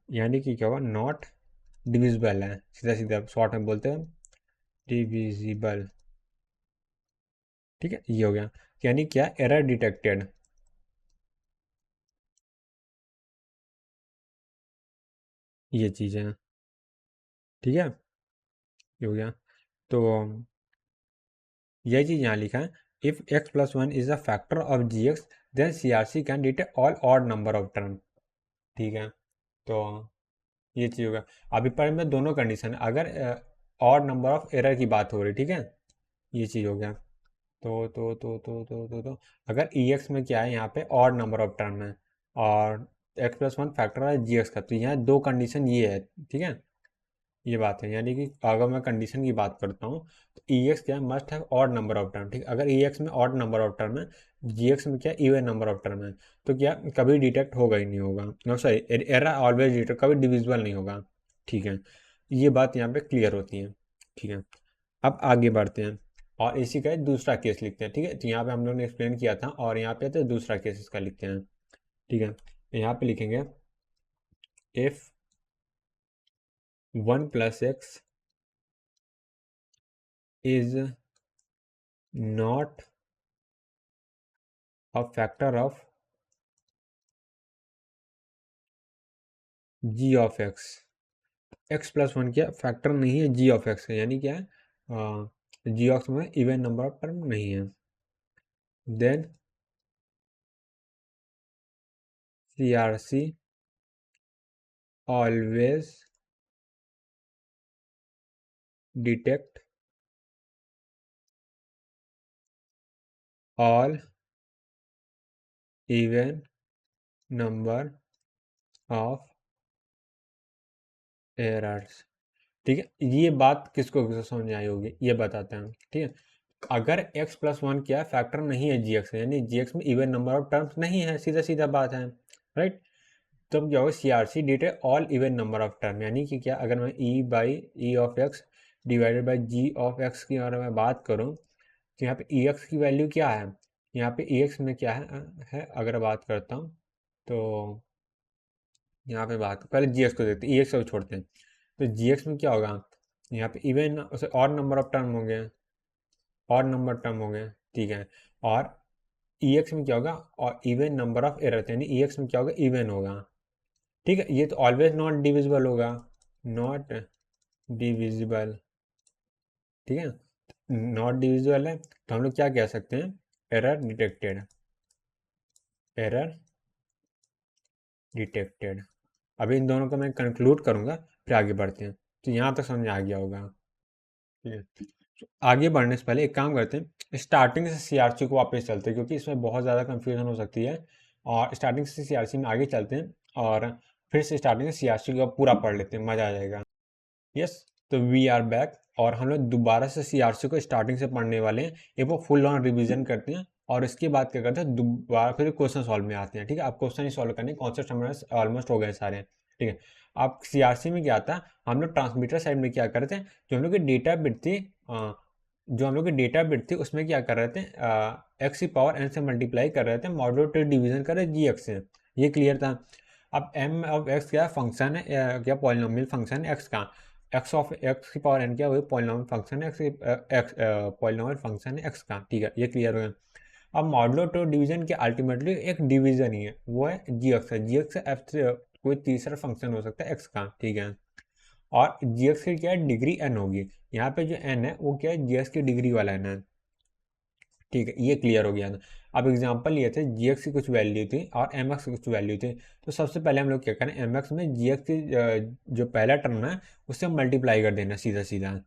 Speaker 1: यानी कि क्या होगा, नॉट डिविजिबल है, सीधा सीधा शॉर्ट में बोलते हैं डिविजिबल, ठीक है। ये हो गया, यानी क्या एरर डिटेक्टेड, ये चीज़ है, ठीक है। ये हो गया। तो यह चीज़ यहाँ लिखा है, if X plus 1 is a factor of ji X then C R C can detect all odd number of term, ठीक है। तो ये चीज़ होगा। अभी पर में दोनों कंडीशन, अगर ऑड नंबर ऑफ एरर की बात हो रही, ठीक है, ये चीज़ हो गया। तो अगर ई एक्स में क्या है, यहाँ पे ऑड नंबर ऑफ टर्म है, और एक्स प्लस 1 फैक्टर है जी एक्स का, तो यहाँ दो कंडीशन ये है, ठीक है। ये बात है, यानी कि अगर मैं कंडीशन की बात करता हूँ, तो ई एक्स क्या है, must have odd number of term, ठीक है। अगर ई एक्स में ऑड नंबर ऑफ टर्म है, जी एक्स में क्या इवन नंबर ऑफ टर्म है, तो क्या कभी डिटेक्ट होगा ही नहीं होगा, no sorry, error always detect, कभी डिविजिबल नहीं होगा, ठीक है। ये बात यहाँ पे क्लियर होती है, ठीक है। अब आगे बढ़ते हैं और इसी का दूसरा केस लिखते हैं, ठीक है। तो यहाँ पे हम लोगों ने एक्सप्लेन किया था, और यहाँ पे तो दूसरा केस इसका लिखते हैं, ठीक है। यहाँ पे लिखेंगे if 1 plus x is not a factor of g of x। x plus one क्या फैक्टर नहीं है g ऑफ x है, यानी क्या है g ऑफ में इवन नंबर ऑफ टर्म नहीं है। Then CRC always detect all even number of errors। ठीक है, ये बात किसको समझ आई होगी ये बताते हैं। ठीक है, अगर x प्लस वन क्या फैक्टर नहीं है जी एक्स, यानी जी एक्स में इवन नंबर ऑफ टर्म्स नहीं है, सीधा सीधा बात है, राइट। तो क्या होगा CRC detect all even number of term, यानी कि क्या अगर मैं e of x divided by g of x की अगर मैं बात करूं तो यहाँ पे ex की वैल्यू क्या है, यहाँ पे ex में क्या है अगर बात करता हूँ तो यहाँ पे बात पहले जी एक्स को देखते हैं, ex को छोड़ते हैं। तो जी एक्स में क्या होगा, यहाँ पे इवन और नंबर ऑफ टर्म होंगे, और नंबर टर्म हो गए, ठीक है। और EX में क्या होगा, और इवन नंबर ऑफ एरर, यानी EX में क्या होगा, इवन होगा। ठीक है, ये तो ऑलवेज नॉट डिविजिबल होगा, नॉट डिविजिबल। ठीक है, नॉट डिविजिबल है तो हम लोग क्या कह सकते हैं, एरर डिटेक्टेड, एरर डिटेक्टेड। अभी इन दोनों को मैं कंक्लूड करूंगा, फिर आगे बढ़ते हैं। तो यहाँ तक समझ आ गया होगा। ठीक है, तो आगे बढ़ने से पहले एक काम करते हैं, स्टार्टिंग से CRC को वापस चलते हैं, क्योंकि इसमें बहुत ज़्यादा कंफ्यूजन हो सकती है। और स्टार्टिंग से CRC में आगे चलते हैं और फिर से स्टार्टिंग से CRC को पूरा पढ़ लेते हैं, मज़ा आ जाएगा। यस, तो वी आर बैक और हम लोग दोबारा से CRC को स्टार्टिंग से पढ़ने वाले हैं। एक वो फुल ऑन रिवीजन करते हैं और इसके बाद क्या करते हैं, दोबारा फिर क्वेश्चन सॉल्व में आते हैं। ठीक है, आप क्वेश्चन ही सॉल्व करने, कॉन्सेप्ट हमारे ऑलमोस्ट हो गए सारे। ठीक है, आप CRC में क्या आता है, हम लोग ट्रांसमीटर साइड में क्या करते हैं, जो हम लोग की डेटा बिट थी जो हम लोग की डेटा बिट थी उसमें क्या कर रहे थे, x की पावर n से मल्टीप्लाई कर रहे थे, मॉड्यूलो टू डिवीजन कर रहे जी एक्स से, ये क्लियर था। अब m ऑफ x क्या फंक्शन है, क्या पॉलिनोमियल फंक्शन है x का, x ऑफ x की पावर n क्या वही पॉलिनोमियल फंक्शन है x पॉलिनोमियल फंक्शन है x का। ठीक है, ये क्लियर हो गया। अब मॉडुलो टू डिवीजन के अल्टीमेटली एक डिवीजन ही है, वो है जी एक्स है, जी एक्स एफ कोई तीसरा फंक्शन हो सकता है एक्स का। ठीक है, और जी एक्स की क्या है, डिग्री n होगी, यहाँ पे जो n है वो क्या है, जी एक्स की डिग्री वाला n है। ठीक है, ये क्लियर हो गया था। अब एग्जांपल लिए थे जी एक्स की कुछ वैल्यू थी और एम एक्स की कुछ वैल्यू थी। तो सबसे पहले हम लोग क्या करें, एम एक्स में जी एक्स की जो पहला टर्म है उससे मल्टीप्लाई कर देना सीधा सीधा।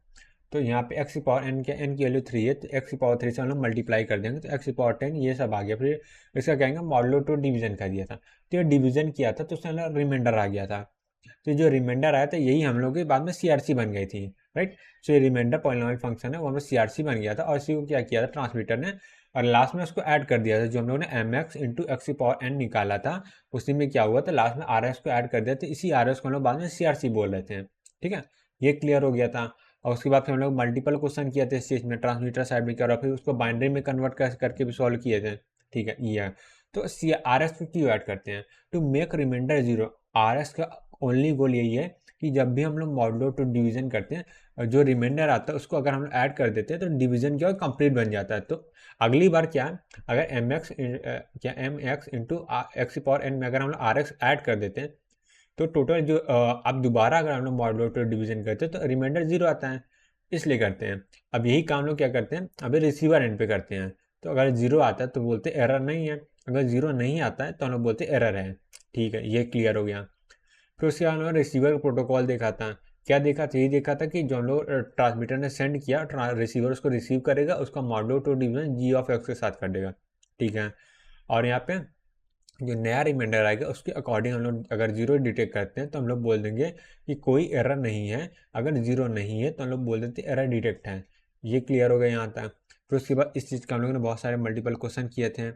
Speaker 1: तो यहाँ पे x की पावर n क्या, n की वैल्यू 3 है, तो x की पावर 3 से हम लोग मल्टीप्लाई कर देंगे, तो x की पावर 10 ये सब आ गया। फिर इसका कहेंगे मॉडुलो टू डिवीजन कर दिया था, तो ये डिवीजन किया था तो उसमें रिमाइंडर आ गया था। तो जो रिमाइंडर आया था यही हम लोग के बाद में CRC बन गई थी, राइट। सो ये रिमाइंडर पॉलिनोमियल फंक्शन है वो हमें CRC बन गया था, और इसी को क्या किया था ट्रांसमीटर ने, और लास्ट में उसको ऐड कर दिया था, जो हम लोगों ने एम एक्स इंटू एक्स की पावर n निकाला था, उसी में क्या हुआ था लास्ट में RS को ऐड कर दिया था, इसी RS को हम लोग बाद में CRC बोल रहे थे। ठीक है, ये क्लियर हो गया था। और उसके बाद फिर हम लोग मल्टीपल क्वेश्चन किए थे इस चीज़ में, ट्रांसमीटर साइड में क्या, और फिर उसको बाइनरी में कन्वर्ट करके भी सॉल्व किए थे। ठीक है, ये है। तो RS को क्यों ऐड करते हैं, to make remainder zero. RS का ओनली गोल यही है कि जब भी हम लोग मॉडुलो टू डिवीजन करते हैं, जो रिमाइंडर आता है उसको अगर हम ऐड कर देते हैं तो डिवीजन क्या कंप्लीट बन जाता है। तो अगली बार क्या है, अगर एम एक्स इंटू एक्स की पावर n में अगर हम लोग RX ऐड कर देते हैं तो टोटल जो अब दोबारा अगर हम लोग मॉडुलो टू डिवीजन करते हैं तो रिमाइंडर जीरो आता है, इसलिए करते हैं। अब यही काम लोग क्या करते हैं, अभी रिसीवर एंड पे करते हैं। तो अगर जीरो आता है तो बोलते एरर नहीं है, अगर जीरो नहीं आता है तो हम लोग बोलते एरर है। ठीक है, ये क्लियर हो गया। फिर उसके बाद हम लोग रिसीवर प्रोटोकॉल देखा था, क्या देखा था, ये देखा था कि जो हम लोग ट्रांसमीटर ने सेंड किया, रिसीवर उसको रिसीव करेगा, उसका modulo two division G of X के साथ कर देगा। ठीक है, और यहाँ पे जो नया रिमाइंडर आएगा उसके अकॉर्डिंग हम लोग अगर जीरो डिटेक्ट करते हैं तो हम लोग बोल देंगे कि कोई एरर नहीं है, अगर जीरो नहीं है तो हम लोग बोल देते एरर डिटेक्ट है। ये क्लियर हो गया यहाँ तक। फिर उसके बाद इस चीज़ का हम लोगों ने बहुत सारे मल्टीपल क्वेश्चन किए थे,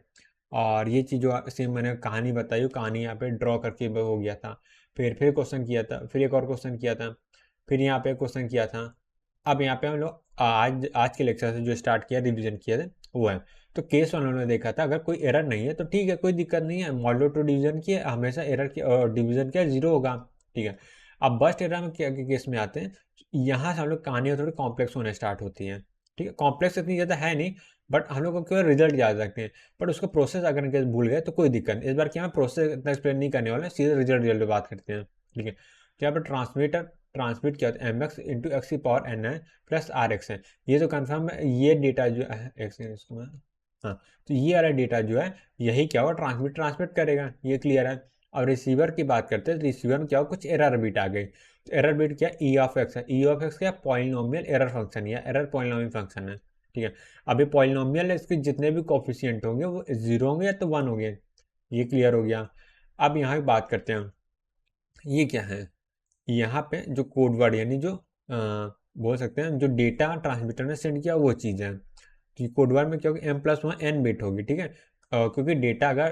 Speaker 1: और ये चीज़ जो सेम मैंने कहानी बताई वो कहानी यहाँ पे ड्रॉ करके हो गया था। फिर क्वेश्चन किया था, फिर एक और क्वेश्चन किया था, फिर यहाँ पे क्वेश्चन किया था। अब यहाँ पे हम लोग आज आज के लेक्चर से जो स्टार्ट किया रिवीजन किया था वो है। तो केस वन उन्होंने देखा था, अगर कोई एरर नहीं है तो ठीक है, कोई दिक्कत नहीं है, मॉडुलो टू डिवीजन की हमेशा एरर की डिवीजन क्या जीरो होगा। ठीक है, अब बस्ट एरर में क्या केस में आते हैं, यहाँ से हम लोग कहानियाँ थोड़ी कॉम्प्लेक्स होने स्टार्ट होती हैं। ठीक है, कॉम्प्लेक्स इतनी ज़्यादा है नहीं, बट हम लोग को केवल रिजल्ट याद रखते हैं। बट उसका प्रोसेस अगर इनके भूल गए तो कोई दिक्कत नहीं। इस बार क्या हम प्रोसेस इतना एक्सप्लेन नहीं करने वाले, सीधे रिजल्ट पे बात करते हैं। ठीक है, तो यहाँ पर ट्रांसमिट क्या होता है, एम एक्स इंटू एक्स की पावर एन है प्लस आर एक्स है। ये तो कन्फर्म है, ये डेटा जो है एक्स इसको मैं हाँ, तो ये वाला डेटा जो है यही क्या होगा, ट्रांसमिट करेगा, ये क्लियर है। और रिसीवर की बात करते हैं, तो रिसीवर में क्या हो, कुछ एरर बिट आ गई। तो एरर बिट क्या, ई ऑफ एक्स है। ई ऑफ एक्स क्या, पॉलिनोमियल एरर फंक्शन या एरर पॉलिनोमियल फंक्शन है। ठीक है, अभी पॉलिनोमियल है, इसके जितने भी कोफिशिएंट होंगे वो 0 होंगे या तो 1 होंगे, ये क्लियर हो गया। अब यहाँ की बात करते हैं, ये क्या है, यहाँ पे जो कोड वर्ड यानी जो बोल सकते हैं जो डेटा ट्रांसमीटर ने सेंड किया वो चीज़ है। तो कोड वर्ड में क्या होगी, M plus one N bit होगी। ठीक है, क्योंकि डेटा अगर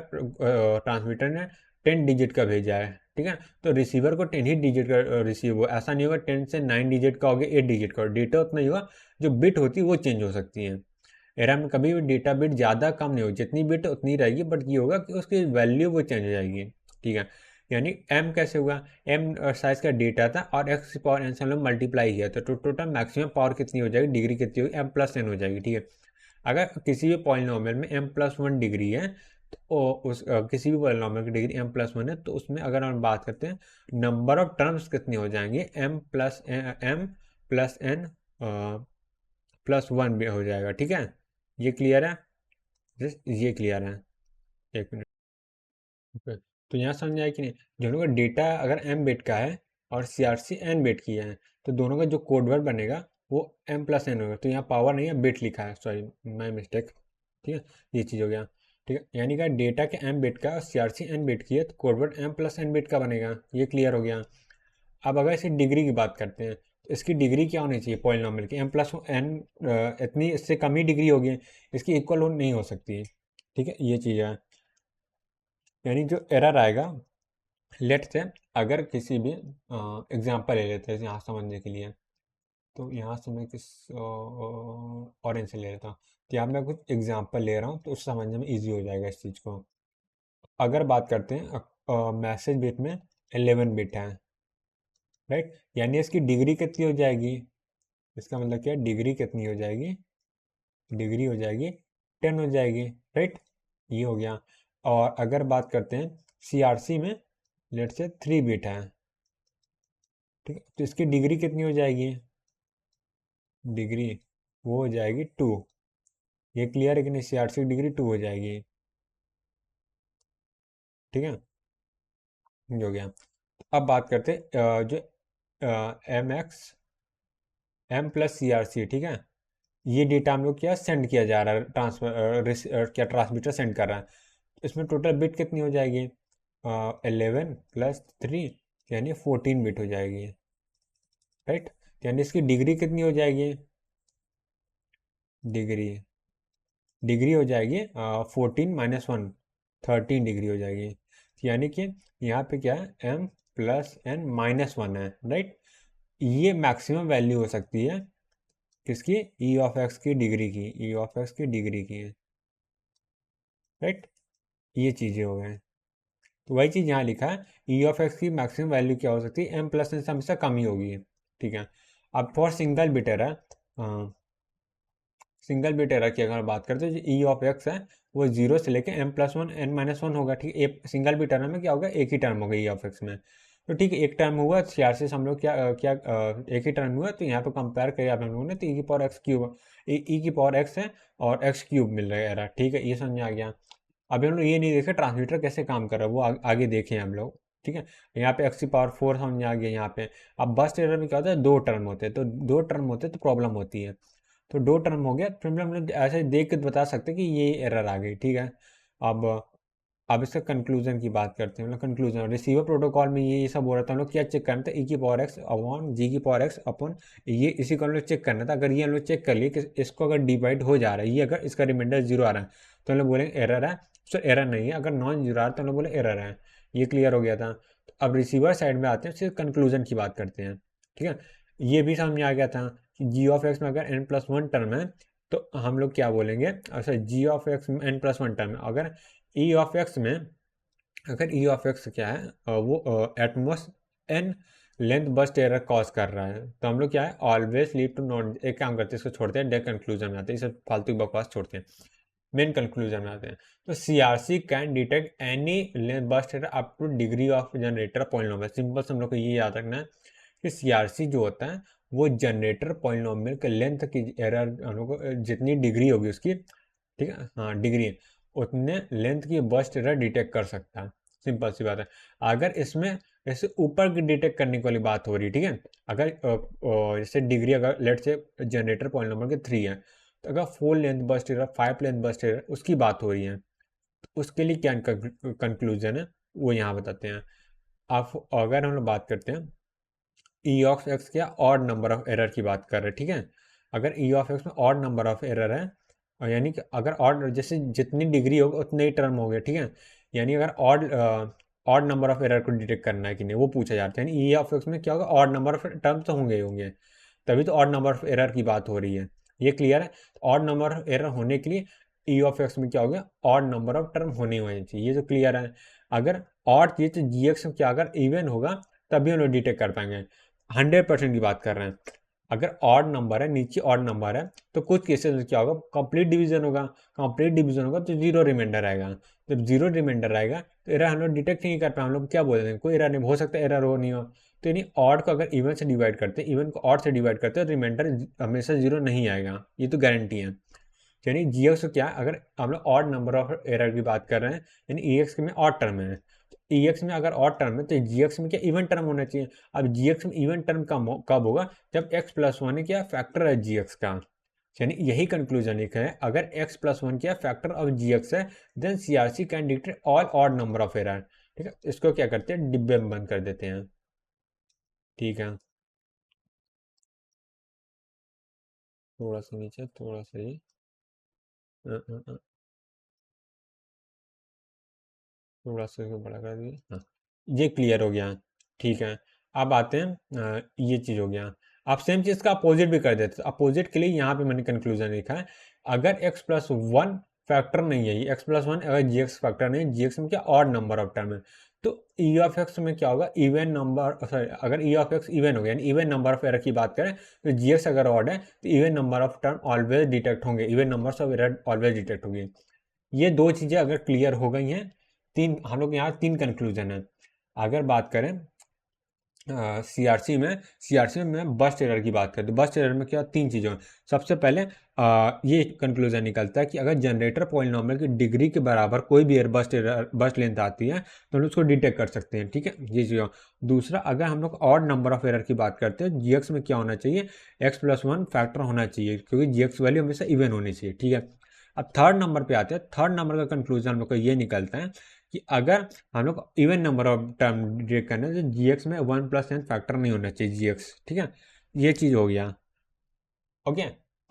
Speaker 1: ट्रांसमीटर ने 10 डिजिट का भेजा है, ठीक है, तो रिसीवर को 10 ही डिजिट का रिसीव हो, ऐसा नहीं होगा 10 से 9 डिजिट का हो गया, 8 डिजिट का। डेटा उतना ही होगा, जो बिट होती है वो चेंज हो सकती है। एरा में कभी भी डेटा बिट ज़्यादा कम नहीं होगी, जितनी बिट उतनी रहेगी, बट ये होगा कि उसकी वैल्यू वो चेंज हो जाएगी। ठीक है, यानी m कैसे हुआ, m साइज का डेटा था और x पावर n से हम लोग मल्टीप्लाई किया, तो टोटल मैक्सिमम पावर कितनी हो जाएगी, डिग्री कितनी होगी, m प्लस n हो जाएगी। ठीक है, अगर किसी भी पॉलिनोमियल में m प्लस वन डिग्री है, तो किसी भी पॉलिनोमियल की डिग्री m प्लस वन है, तो उसमें अगर हम बात करते हैं नंबर ऑफ टर्म्स कितने हो जाएंगे, m plus n plus one भी हो जाएगा। ठीक है, ये क्लियर है, ये क्लियर है। एक मिनट, ओके, तो यहाँ समझ आया कि नहीं, दोनों का डेटा अगर m बिट का है और CRC n बिट की है, तो दोनों का जो कोड वर्ड बनेगा वो m प्लस n होगा। तो यहाँ पावर नहीं है, बिट लिखा है, सॉरी माय मिस्टेक। ठीक है, ये चीज़ हो गया। ठीक है, यानी कि डेटा के m बिट का और CRC n बिट की है, तो code word m plus n bit का बनेगा, ये क्लियर हो गया। अब अगर इसी डिग्री की बात करते हैं, तो इसकी डिग्री क्या होनी चाहिए पॉलिनोमियल की, m प्लस n, इतनी इससे कम ही डिग्री होगी, इसकी इक्वल नहीं हो सकती। ठीक है, ये चीज़ है, यानी जो एरर आएगा, लेट से अगर किसी भी एग्जांपल ले लेते हैं यहाँ समझने के लिए, तो यहाँ से मैं किस ऑरेंज से ले लेता हूँ, तो यहाँ मैं कुछ एग्जांपल ले रहा हूँ तो उससे समझने में इजी हो जाएगा इस चीज़ को। अगर बात करते हैं मैसेज बिट में 11 बिट है, राइट, यानी इसकी डिग्री कितनी हो जाएगी, इसका मतलब क्या है, डिग्री कितनी हो जाएगी, डिग्री हो जाएगी 10 हो जाएगी, राइट, ये हो गया। और अगर बात करते हैं CRC में, लेट से 3 बिट है, ठीक है, तो इसकी डिग्री कितनी हो जाएगी, डिग्री वो हो जाएगी 2। ये क्लियर है कि नहीं, CRC की डिग्री 2 हो जाएगी। ठीक है, ये हो गया। अब बात करते हैं जो m प्लस CRC, ठीक है, ये डेटा हम लोग क्या सेंड किया जा रहा है, क्या ट्रांसमीटर सेंड कर रहा है, इसमें टोटल बिट कितनी हो जाएगी, 11 + 3 यानी 14 बिट हो जाएगी, राइट, यानी इसकी डिग्री कितनी हो जाएगी, डिग्री डिग्री हो जाएगी 14 - 1 13 डिग्री हो जाएगी। यानी कि यहाँ पे क्या है, m plus n minus one है, राइट, ये मैक्सिमम वैल्यू हो सकती है किसकी, e ऑफ x की डिग्री की, e ऑफ x की डिग्री की, राइट, ये चीज़ें हो गए। तो वही चीज़ यहाँ लिखा है, e ऑफ x की मैक्सिमम वैल्यू क्या हो सकती है, m प्लस n से हमेशा कम ही होगी। ठीक है, अब for single bit error, single bit error की अगर बात करते हैं, जो ई ऑफ एक्स है वो 0 से लेके m+1 n-1 होगा। ठीक है, एक सिंगल बिट एरर में क्या होगा, एक ही टर्म होगा ई ऑफ एक्स में। तो ठीक है, एक टर्म हुआ, CRC से हम लोग एक ही टर्म हुआ, तो यहाँ पे कंपेयर करिए आप हम लोगों ने, तो ई की पावर एक्स क्यूब, ई की पावर एक्स है और एक्स क्यूब मिल रहा है एरर। ठीक है, ये समझ में आ गया। अभी हम लोग ये नहीं देखे ट्रांसमीटर कैसे काम कर रहा है, वो आगे देखें हम लोग। ठीक है, यहाँ पे x⁴ समझ में आ गया यहाँ पे। अब बस्ट एरर में क्या होता है, दो टर्म होते हैं, तो दो टर्म होते हैं तो प्रॉब्लम होती है। तो दो टर्म हो गया, फिर हम लोग ऐसे देख के बता सकते हैं कि ये एरर आ गई। ठीक है, अब अब इसका कंक्लूजन की बात करते हैं, मतलब कंक्लूजन रिसीवर प्रोटोकॉल में ये सब हो रहा था, हम लोग क्या चेक करना था, ई की पावर एक्स अपॉन जी की पावर एक्स अपॉन ये, इसी को हम लोग चेक करना था। अगर ये हम लोग चेक कर लिए कि इसको अगर डिवाइड हो जा रहा है, ये अगर इसका रिमाइंडर 0 आ रहा है, तो हम लोग बोलेंगे एरर है। तो एरर नहीं है, अगर नॉन 0 आ रहा है तो हम लोग बोले एरर है। ये क्लियर हो गया था। तो अब रिसीवर साइड में आते हैं, सिर्फ कंक्लूजन की बात करते हैं। ठीक है, ये भी समझ में आ गया था कि जी ऑफ एक्स में अगर n+1 टर्म है, तो हम लोग क्या बोलेंगे, अच्छा जी ऑफ एक्स में n+1 टर्म है, अगर ई ऑफ एक्स में, अगर ई ऑफ एक्स क्या है, वो at most n length burst error cause कर रहा है, तो हम लोग क्या है ऑलवेज लीड टू नॉट, एक काम करते हैं इसको छोड़ते हैं, डायरेक्ट कंक्लूजन में आते हैं, ये सब फालतू बकवास छोड़ते हैं, मेन कंक्लूजन में आते हैं। तो CRC can detect any length burst error up to degree of generator polynomial. Simple से हम लोग को ये याद रखना है कि सीआरसी जो होता है वो जनरेटर पॉलिनोमियल के लेंथ की एरर हम लोग को जितनी डिग्री होगी उसकी, ठीक है, हाँ डिग्री, उतने लेंथ की बस्ट एरर डिटेक्ट कर सकता है। सिंपल सी बात है। अगर इसमें जैसे ऊपर की डिटेक्ट करने की वाली बात हो रही है, ठीक है, अगर जैसे डिग्री अगर लेट से जनरेटर पॉलिनोमियल के 3 है, तो अगर 4 length burst error 5 length burst error उसकी बात हो रही है, तो उसके लिए क्या कंक्लूजन है वो यहाँ बताते हैं। आप अगर हम लोग बात करते हैं ई ऑफ एक्स क्या ऑड नंबर ऑफ एरर की बात कर रहे हैं, ठीक है, अगर ई ऑफ एक्स में ऑड नंबर ऑफ एरर है, और यानी कि अगर ऑड जैसे जितनी डिग्री होगा उतने ही टर्म हो गए, ठीक है, यानी अगर ऑड नंबर ऑफ एरर को डिटेक्ट करना है कि नहीं वो पूछा जाता है, यानी ई ऑफ एक्स में क्या होगा ऑड नंबर ऑफ टर्म तो होंगे ही होंगे, तभी तो ऑड नंबर ऑफ एरर की बात हो रही है। ये क्लियर है? ऑड नंबर ऑफ एरर होने के लिए ई ऑफ एक्स में क्या हो गया ऑड नंबर ऑफ टर्म होने होने चाहिए, ये तो क्लियर है। अगर ऑड चीज तो जी एक्स में क्या अगर इवन होगा तभी हम लोग डिटेक्ट कर पाएंगे। 100% की बात कर रहे हैं। अगर ऑड नंबर है नीचे ऑड नंबर है तो कुछ केसेस में क्या होगा कंप्लीट डिवीजन होगा, कंप्लीट डिवीजन होगा तो जीरो रिमाइंडर आएगा, जब जीरो रिमाइंडर आएगा तो एरर हम लोग डिटेक्ट नहीं कर पाए, हम लोग क्या बोलते हैं कोई एरर नहीं, हो सकता है एरर हो नहीं हो। तो यानी ऑड को अगर इवन से डिवाइड करते हैं, इवन को ऑड से डिवाइड करते हैं तो रिमाइंडर हमेशा जीरो नहीं आएगा, ये तो गारंटी है। यानी जी एक्स को क्या है अगर हम लोग ऑड नंबर ऑफ एरर की बात कर रहे हैं, यानी ई एक्स में ऑड टर्म है, ई एक्स में अगर ऑड टर्म है तो जी एक्स में क्या इवन टर्म होना चाहिए। अब जी एक्स में इवन टर्म कब होगा जब एक्स प्लस वन क्या फैक्टर है जी एक्स का, यानी यही कंक्लूजन लिखा है अगर x प्लस वन क्या फैक्टर ऑफ जी एक्स है then C R C can detect all odd number of error. ठीक है, इसको क्या करते हैं डिब्बे में बंद कर देते हैं। ठीक है, थोड़ा सा नीचे थोड़ा सा ये अ, अ, अ, थोड़ा सा इसको बड़ा कर दिए, हाँ ये क्लियर हो गया। ठीक है, अब आते हैं ये चीज़ हो गया। आप सेम चीज़ का अपोजिट भी कर देते, अपोजिट के लिए यहाँ पे मैंने कंक्लूजन लिखा है अगर x प्लस वन फैक्टर नहीं है, ये x प्लस वन अगर जी एक्स फैक्टर नहीं है, जी एक्स में क्या ऑड नंबर ऑफ टर्म है, तो ई ऑफ एक्स में क्या होगा इवन नंबर, सॉरी अगर ई ऑफ एक्स इवन हो गया यानी इवन नंबर ऑफ एरर की बात करें तो जी एक्स अगर ऑड है तो even number of term always detect होंगे, even number of error always detect होंगे। ये दो चीज़ें अगर क्लियर हो गई हैं, तीन हम लोग यहाँ तीन कंक्लूजन है। अगर बात करें सीआरसी में मैं बस्ट एरर की बात करें तो बस्ट एरर में क्या तीन चीज़ें हैं। सबसे पहले ये कंक्लूजन निकलता है कि अगर जनरेटर पॉलिनोमियल की डिग्री के बराबर कोई भी एरर बस्ट लेंथ आती है तो हम उसको डिटेक्ट कर सकते हैं। ठीक है, ये चीज़। दूसरा अगर हम लोग ऑड नंबर ऑफ एरर की बात करते हैं जी एक्स में क्या होना चाहिए एक्स प्लस वन फैक्टर होना चाहिए क्योंकि जी एक्स वैल्यू हमेशा इवन होनी चाहिए। ठीक है, अब थर्ड नंबर पे आते हैं। थर्ड नंबर का कंक्लूजन हम लोग को ये निकलता है कि अगर हम लोग even number of term detect करना है तो जी एक्स में वन प्लस एन फैक्टर नहीं होना चाहिए जी एक्स। ठीक है, ये चीज़ हो गया। ओके,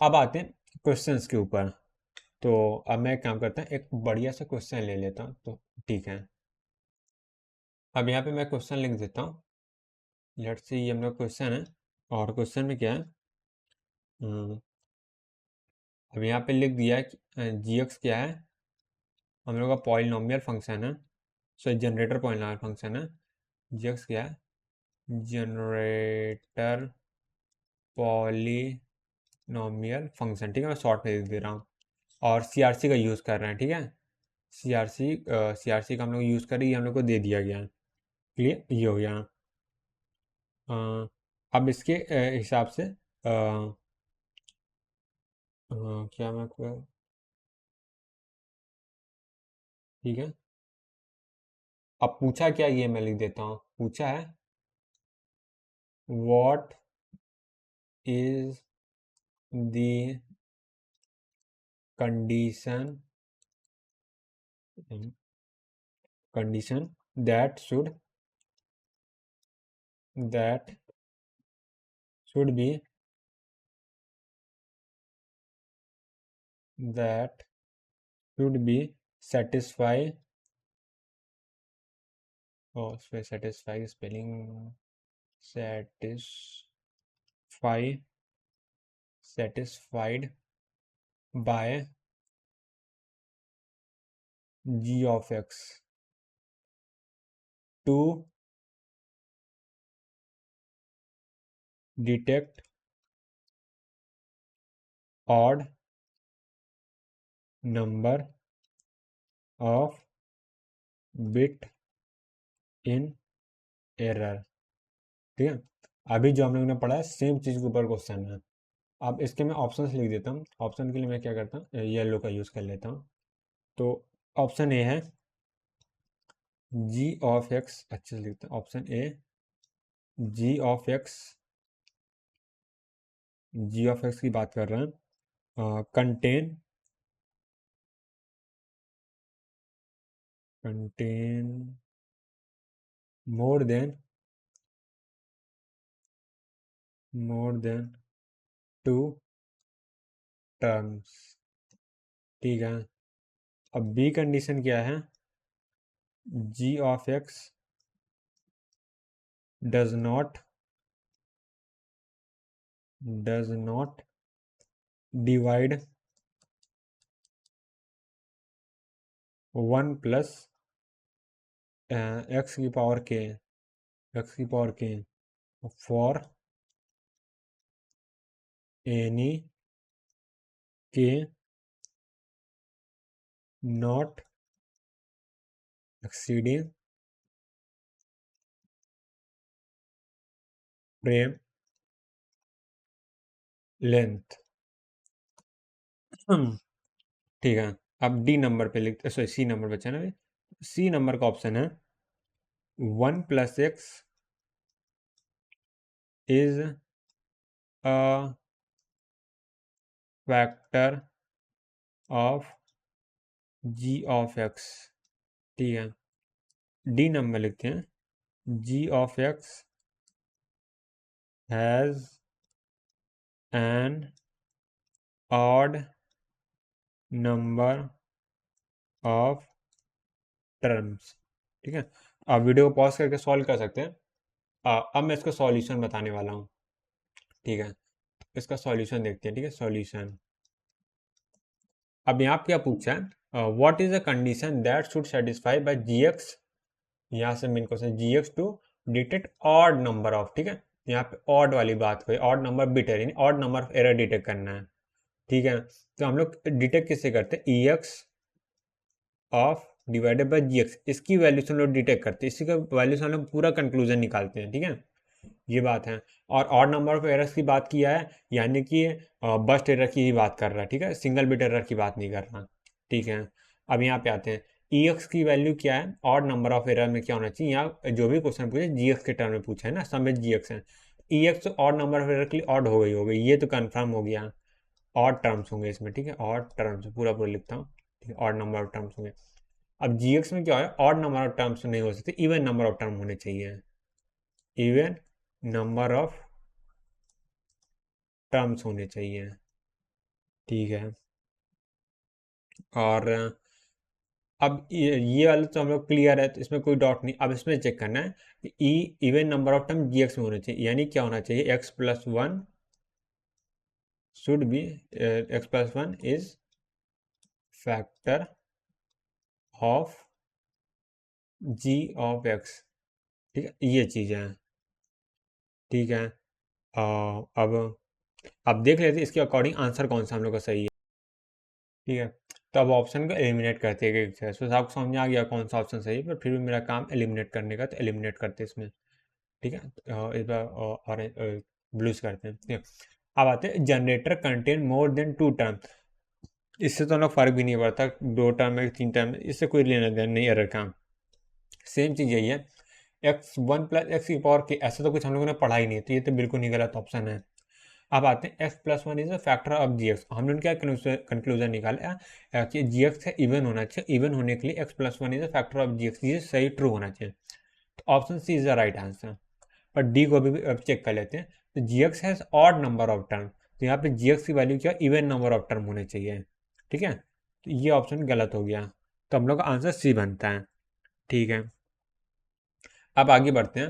Speaker 1: अब आते हैं क्वेश्चंस के ऊपर। तो अब मैं एक काम करता हूँ एक बढ़िया सा क्वेश्चन ले लेता हूँ, तो ठीक है अब यहाँ पे मैं क्वेश्चन लिख देता हूँ। लेट्स सी ये हम लोग क्वेश्चन है, और क्वेश्चन में क्या है अब यहाँ पे लिख दिया है कि जी एक्स क्या है हम लोग का पॉलिनोमियल फंक्शन है, सो जनरेटर पॉलिनोमियल फंक्शन है। जी एक्स क्या है जनरेटर पॉलिनोमियल फंक्शन। ठीक है, मैं शॉर्ट में लिख दे रहा हूँ और सीआरसी का यूज़ कर रहे हैं। ठीक है, सीआरसी का हम लोग यूज़ कर रहे हैं, ये हम लोग को दे दिया गया। क्लियर, ये हो गया। अब इसके हिसाब से क्या मैं ठीक है, अब पूछा क्या ये मैं लिख देता हूँ। पूछा है what is the condition condition that should be that should be satisfy satisfy spelling satisfy satisfied by g of x to detect odd number of bit in error. ठीक है, अभी जो हम लोग ने पढ़ा है सेम चीज़ के ऊपर क्वेश्चन है। अब इसके मैं ऑप्शंस लिख देता हूँ। ऑप्शन के लिए मैं क्या करता हूँ, येलो का यूज़ कर लेता हूँ। तो ऑप्शन ए है जी ऑफ एक्स, अच्छे से लिखते हैं। Option a g of x, g of x की बात कर रहे हैं। Contain contain more than two terms. ठीक है, अब बी कंडीशन क्या है, g of x does not divide 1 plus x की power k for any k not exceeding frame length. ठीक है, अब डी नंबर पे लिखते, सॉरी सी नंबर बचा ना। सी नंबर का ऑप्शन है 1 plus x is a factor of g of x. ठीक है, डी नंबर लिखते हैं g of x has an odd number of terms. ठीक है, आप वीडियो को पॉज करके सॉल्व कर सकते हैं। अब मैं इसका सॉल्यूशन बताने वाला हूँ। ठीक है, इसका सॉल्यूशन देखते हैं। ठीक है, सॉल्यूशन। अब यहाँ पे क्या पूछा है, what is the condition that should satisfy by ji X. यहाँ से main question G X to detect odd number of. ठीक है, यहाँ पे ऑड वाली बात करें, ऑड नंबर बिट एरर, यानी odd number of error detect करना है। ठीक है, तो हम लोग डिटेक्ट किससे करते हैं, ई x of divided by ji x, इसकी वैल्यू से हम लोग डिटेक्ट करते हैं, इसी का वैल्यू से हम लोग पूरा कंक्लूजन निकालते हैं। ठीक है, ये बात है। और ऑड नंबर ऑफ एरर्स की बात किया है, यानी कि बस्ट एरर की ही बात कर रहा है। ठीक है, सिंगल बिट एरर की बात नहीं कर रहा। ठीक है, अब यहाँ पे आते हैं, ई एक्स की वैल्यू क्या है, ऑड नंबर ऑफ एरर में क्या होना चाहिए। यहाँ जो भी क्वेश्चन पूछे जी एक्स के टर्म में पूछा है ना, सब में जी एक्स है। E x odd number of error के लिए ऑड हो गई, ये तो कन्फर्म हो गया। ऑड टर्म्स होंगे इसमें। ठीक है, ऑड टर्म्स पूरा पूरा लिखता हूँ। ठीक है, ऑड नंबर ऑफ टर्म्स होंगे। अब जी एक्स में क्या है, ऑड नंबर ऑफ टर्म्स नहीं हो सकते, इवन नंबर ऑफ टर्म होने चाहिए। इवन नंबर ऑफ टर्म्स होने चाहिए। ठीक है, और अब ये वाला तो हम लोग क्लियर है, तो इसमें कोई डाउट नहीं। अब इसमें चेक करना है कि e even number of term g x में होना चाहिए, यानी क्या होना चाहिए, x plus one should be, x plus one is factor of g of x. ठीक है, ये चीज़ें हैं। ठीक है, अब देख लेते हैं इसके अकॉर्डिंग आंसर कौन सा हम लोग का सही है। ठीक है, तो अब ऑप्शन को एलिमिनेट करते हैं एक से। तो आपको समझ आ गया कौन सा ऑप्शन सही है, पर फिर भी मेरा काम एलिमिनेट करने का, तो एलिमिनेट करते हैं इसमें। ठीक है, इस बार ऑरेंज ब्लूज करते हैं। ठीक है, अब आते हैं generator contain more than two term. इससे तो हम लोग फर्क भी नहीं पड़ता, दो टर्म है तीन टर्म, इससे कोई लेना देना नहीं एरर का। सेम चीज़ यही है, एक्स वन प्लस एक्स की पावर के, ऐसा तो कुछ हम लोगों ने पढ़ा ही नहीं, तो ये तो बिल्कुल नहीं गलत ऑप्शन है। अब आते हैं X plus one is a factor of ji X. हमने क्या कंक्लूजन निकाला कि जी एक्स है इवन होना चाहिए, इवन होने के लिए x plus one is a factor of ji x, ये सही ट्रू होना चाहिए। तो option c is the right answer. पर डी को भी अब चेक कर लेते हैं। तो g x has odd number of term, तो यहाँ पे जी एक्स की वैल्यू क्या, इवन नंबर ऑफ टर्म होने चाहिए। ठीक है, तो ये ऑप्शन गलत हो गया, तो हम लोग का आंसर सी बनता है। ठीक है, अब आगे बढ़ते हैं।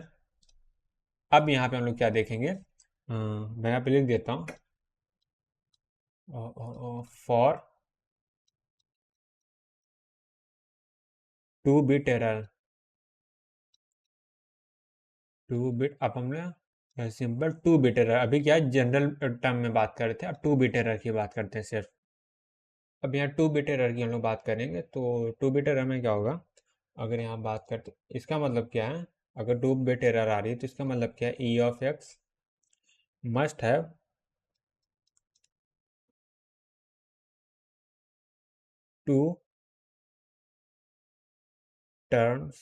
Speaker 1: अब यहाँ पे हम लोग क्या देखेंगे, मैं यहाँ पे लिख देता हूँ, for to bit error, two bit. अब हमने सिंपल टू बिट एरर। अभी क्या है, जनरल टर्म में बात कर रहे थे, अब टू बिट एरर की बात करते हैं सिर्फ। अब यहाँ टू बिट एरर की हम लोग बात करेंगे, तो टू बिट एरर में क्या होगा, अगर यहाँ बात करते, इसका मतलब क्या है, अगर टू बिट एरर आ रही है तो इसका मतलब क्या है, E of X must have two terms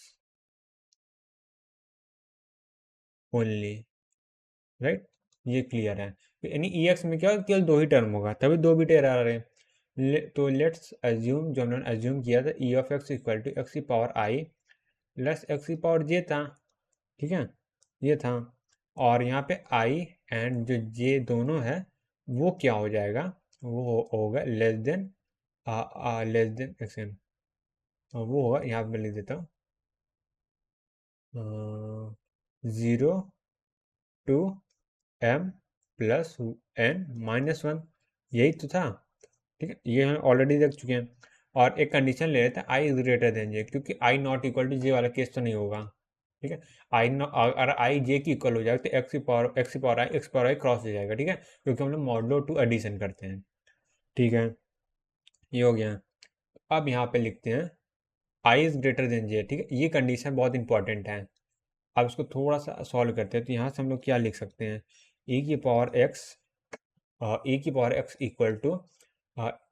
Speaker 1: only, right. ये क्लियर है। तो यानी ई एक्स में क्या होगा, केवल दो ही टर्म होगा, तभी दो बिट एरर आ रहे हैं। तो लेट्स अज्यूम, जो हमने अज्यूम किया था, E of x equal to X की पावर आई प्लस एक्स की पावर जे था, ठीक है, ये था। और यहाँ पे आई एंड जो जे दोनों है वो क्या हो जाएगा, वो होगा लेस देन एक्स एन। वो होगा, यहाँ पे मैं लिख देता हूँ, 0 to m plus n minus one, यही तो था, ठीक है, ये हम ऑलरेडी देख चुके हैं। और एक कंडीशन ले लेते हैं, आई इज ग्रेटर देन जे, क्योंकि आई नॉट इक्वल टू जे वाला केस तो नहीं होगा, ठीक है। अगर आई जे की इक्वल हो जाएगा तो एक्स पावर आई क्रॉस हो जाएगा, ठीक है, क्योंकि हम लोग मॉडलो टू एडिशन करते हैं, ठीक है, ये हो गया। अब यहाँ पे लिखते हैं आई इज ग्रेटर देन जे, ठीक है, ये कंडीशन बहुत इंपॉर्टेंट है। अब इसको थोड़ा सा सॉल्व करते हैं, तो यहाँ से हम लोग क्या लिख सकते हैं, e की पावर x, इक्वल टू,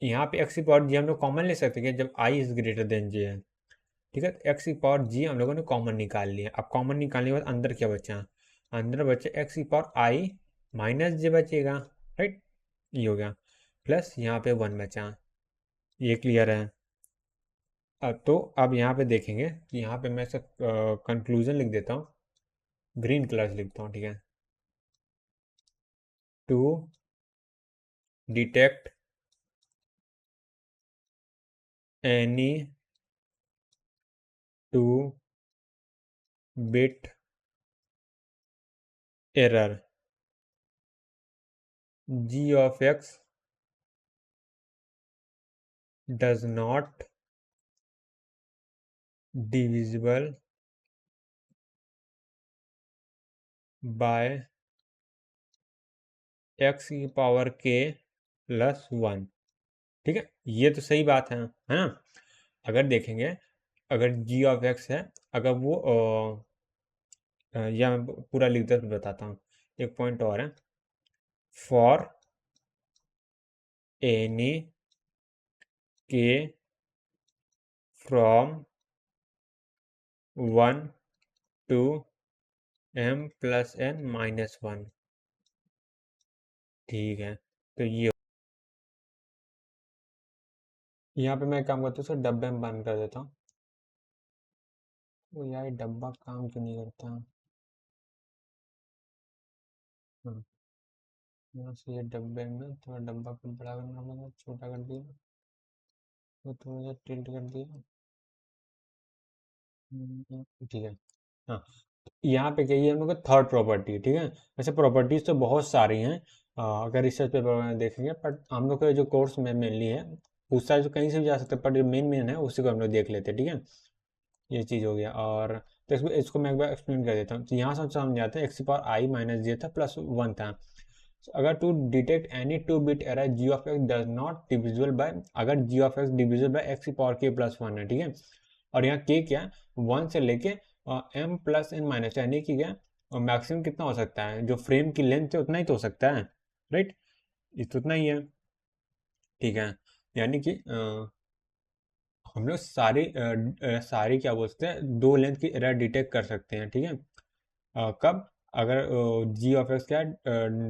Speaker 1: यहाँ पे x की पावर जी हम लोग कॉमन ले सकते हैं जब i is greater than j है, ठीक है। x की पावर जी हम लोगों ने कॉमन निकाल लिया। अब कॉमन निकालने के बाद अंदर क्या बचा, अंदर बचे x की पावर i माइनस जे बचेगा, राइट, ये हो गया, प्लस यहाँ पे वन बचा, ये क्लियर है। तो अब यहाँ पे देखेंगे कि यहाँ पे मैं इसका कंक्लूजन लिख देता हूँ, ग्रीन कलर से लिखता हूँ, ठीक है। To detect any two bit error, g of x does not divisible by x की पावर k प्लस वन, ठीक है, ये तो सही बात है ना। अगर देखेंगे, अगर g ऑफ x है, अगर वो या मैं पूरा लिख दे बताता हूँ, एक पॉइंट और है, for any k from one two m plus n minus one, ठीक है। तो ये यहाँ पे मैं काम करता हूँ, उसको डब्बे में बंद कर देता हूँ। वो यार डब्बा काम क्यों नहीं करता। हाँ, यहाँ से ये डब्बे में थोड़ा डब्बा को बड़ा करना पड़ेगा, छोटा कर दिया, वो थोड़ा सा टिल्ट कर दिया, ठीक है। हाँ, यहाँ पे क्या, ये हम लोग का थर्ड प्रॉपर्टी, ठीक है। वैसे प्रॉपर्टीज तो बहुत सारी हैं, अगर रिसर्च पेपर में देखेंगे, बट हम लोग का जो कोर्स में मेनली है, उस साइड तो कहीं से भी जा सकते हैं, पर जो मेन मेन है उसी को हम लोग देख लेते हैं, ठीक है। ये चीज़ हो गया। और तो इसको मैं एक बार एक्सप्लेन कर देता हूँ। तो यहाँ से समझ जाते हैं, एक्स पावर आई माइनस जे था प्लस वन था। अगर to detect any two bit error g of x does not divisible by, अगर g of x divisible by x की पावर के प्लस वन है, ठीक है, और यहाँ के क्या, वन से लेके एम प्लस एन माइनस, यानी कि क्या, मैक्सिमम कितना हो सकता है, जो फ्रेम की लेंथ है उतना ही तो हो सकता है, राइट, इस उतना ही है, ठीक है। यानी कि हम लोग सारी क्या बोलते हैं, दो लेंथ की एरर डिटेक्ट कर सकते हैं, ठीक है। कब, अगर जी ऑफ एक्स क्या है,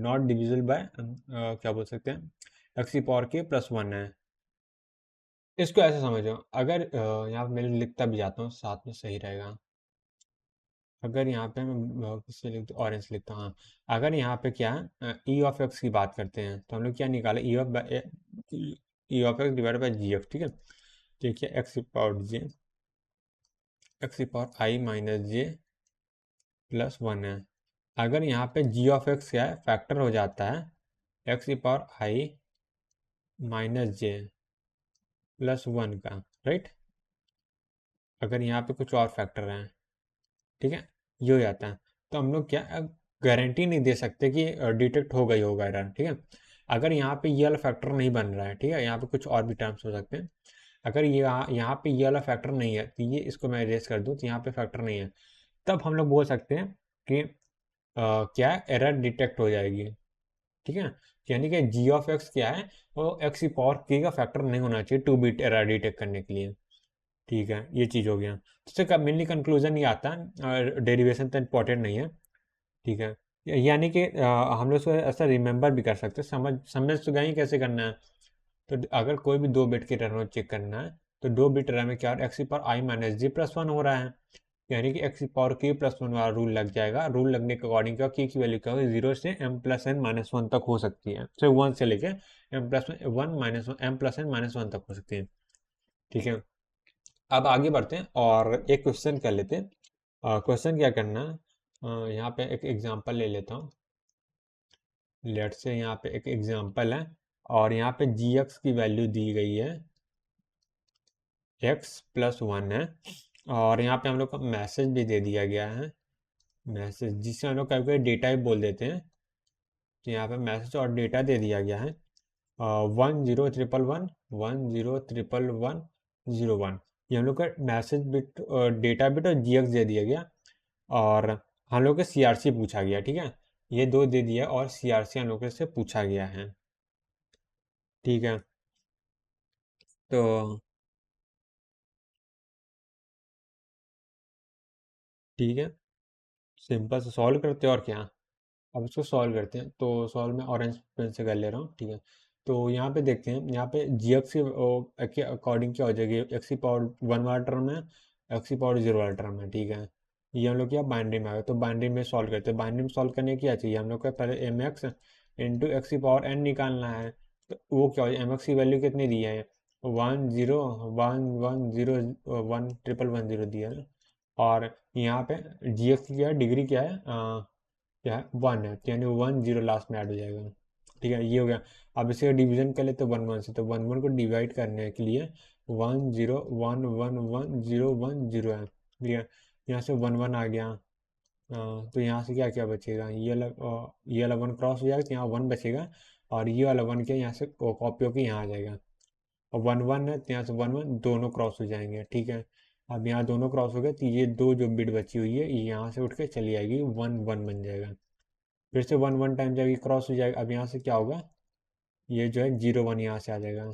Speaker 1: नॉट डिविजिबल बाय, क्या बोल सकते हैं, एक्स की पावर के प्लस वन है। इसको ऐसे समझो, अगर यहाँ पे मैं लिखता भी जाता हूँ साथ में, सही रहेगा। अगर यहाँ पे मैं किससे लिखता, ऑरेंज लिखता हूँ, हाँ। अगर यहाँ पे क्या है, ई ऑफ एक्स की बात करते हैं, तो हम लोग क्या निकाले, E of X divide by ji X, ठीक है। देखिए एक्स की पावर जे, एक्स की पावर आई माइनस जे प्लस वन है। अगर यहाँ पे जी ऑफ एक्स क्या है, फैक्टर हो जाता है एक्स की पावर आई माइनस जे प्लस वन का, राइट, अगर यहाँ पे कुछ और फैक्टर हैं, ठीक है, ये हो जाता है। तो हम लोग क्या, गारंटी नहीं दे सकते कि डिटेक्ट होगा ही होगा एरर, ठीक है। अगर यहाँ पे ये वाला फैक्टर नहीं बन रहा है, ठीक है, यहाँ पे कुछ और भी टर्म्स हो सकते हैं। अगर ये यहाँ पे ये वाला फैक्टर नहीं है, तो ये इसको मैं इरेज कर दूँ, तो यहाँ पे फैक्टर नहीं है, तब हम लोग बोल सकते हैं कि क्या एरर डिटेक्ट हो जाएगी, ठीक है। यानी कि जी ऑफ एक्स क्या है, वो एक्स की पावर के का फैक्टर नहीं होना चाहिए 2 बिट एरर डिटेक्ट करने के लिए, ठीक है। ये चीज़ हो गया, तो इससे मेनली कंक्लूजन ये आता है, डेरिवेशन तो इंपॉर्टेंट नहीं है, ठीक है। यानी कि हम लोग इसको ऐसा रिमेंबर भी कर सकते हैं, समझ समझ तो गए ही कैसे करना है। तो अगर कोई भी 2 बिट की टर्म चेक करना है, तो 2 बिट टर्म में क्या एक्स की पावर आई माइनस जी प्लस वन हो रहा है, यानी कि एक्स की पावर के प्लस वन वाला रूल लग जाएगा। रूल लगने के अकॉर्डिंग क्या की वैल्यू क्या होगी, 0 से M plus N minus one तक हो सकती है, तो 1 से लेके M plus one minus one M plus N minus one तक हो सकती है, ठीक है। अब आगे बढ़ते हैं और एक क्वेश्चन कर लेते हैं। क्वेश्चन क्या करना है, यहाँ पे एक एग्जांपल ले लेता हूँ। लेट से यहाँ पे एक एग्जांपल है, और यहाँ पे जी एक्स की वैल्यू दी गई है एक्स प्लस वन है, और यहाँ पे हम लोग को मैसेज भी दे दिया गया है, मैसेज जिसे हम लोग कभी डेटा भी बोल देते हैं। तो यहाँ पे मैसेज और डेटा दे दिया गया है 10 ट्रिपल 1 10 ट्रिपल 1 0 1। ये हम लोग का मैसेज बिट, डेटा बिट और जीएक्स दे दिया गया, और हम लोग को सीआरसी पूछा गया, ठीक है। ये दो दे दिया और सीआरसी हम लोग से पूछा गया है, ठीक है। तो ठीक है, सिंपल से सॉल्व करते हैं और क्या। अब इसको सॉल्व करते हैं, तो सॉल्व में ऑरेंज पेन से कर ले रहा हूँ, ठीक है। तो यहाँ पे देखते हैं, यहाँ पे जी एक्स के अकॉर्डिंग क्या हो जाएगी, एक्स की पावर वन वाला टर्म है, एक्स की पावर जीरो वाला टर्म है, ठीक है। ये हम लोग क्या बाइनरी में आ गया, तो बाइनरी में सॉल्व करते हैं। बाइनरी में सॉल्व करने की क्या चाहिए, हम लोग को पहले एम एक्स इंटू एक्स की पावर एन निकालना है। तो वो क्या हो जाए, एम एक्स की वैल्यू कितनी दी है, 10 1 1 0 1 ट्रिपल 1 0 दिया है। और यहाँ पे जी एक्स की क्या है, डिग्री क्या है, क्या है, वन है, तो यानी 1 0 लास्ट में ऐड हो जाएगा, ठीक है। ये हो गया। अब इसे डिवीजन कर ले तो 1 1 से, तो 1 1 को डिवाइड करने के लिए 1 0 1 1 1 0 1 0 है, ठीक है। यहाँ से 1 1 आ गया, तो यहाँ से क्या क्या बचेगा, ये वाला वन क्रॉस हो जाएगा, तो यहाँ वन बचेगा, और ये वाला वन क्या यहाँ से कॉपी होकर यहाँ आ जाएगा, और 1 1 है, तो यहाँ से 1 1 दोनों क्रॉस हो जाएंगे, ठीक है। अब यहाँ दोनों क्रॉस हो गए, तो ये दो जो बिट बची हुई है ये यहाँ से उठ के चली आएगी, 1 1 बन जाएगा। फिर से 1 1 टाइम जब ये क्रॉस हो जाएगा, अब यहाँ से क्या होगा, ये जो है 0 1 यहाँ से आ जाएगा,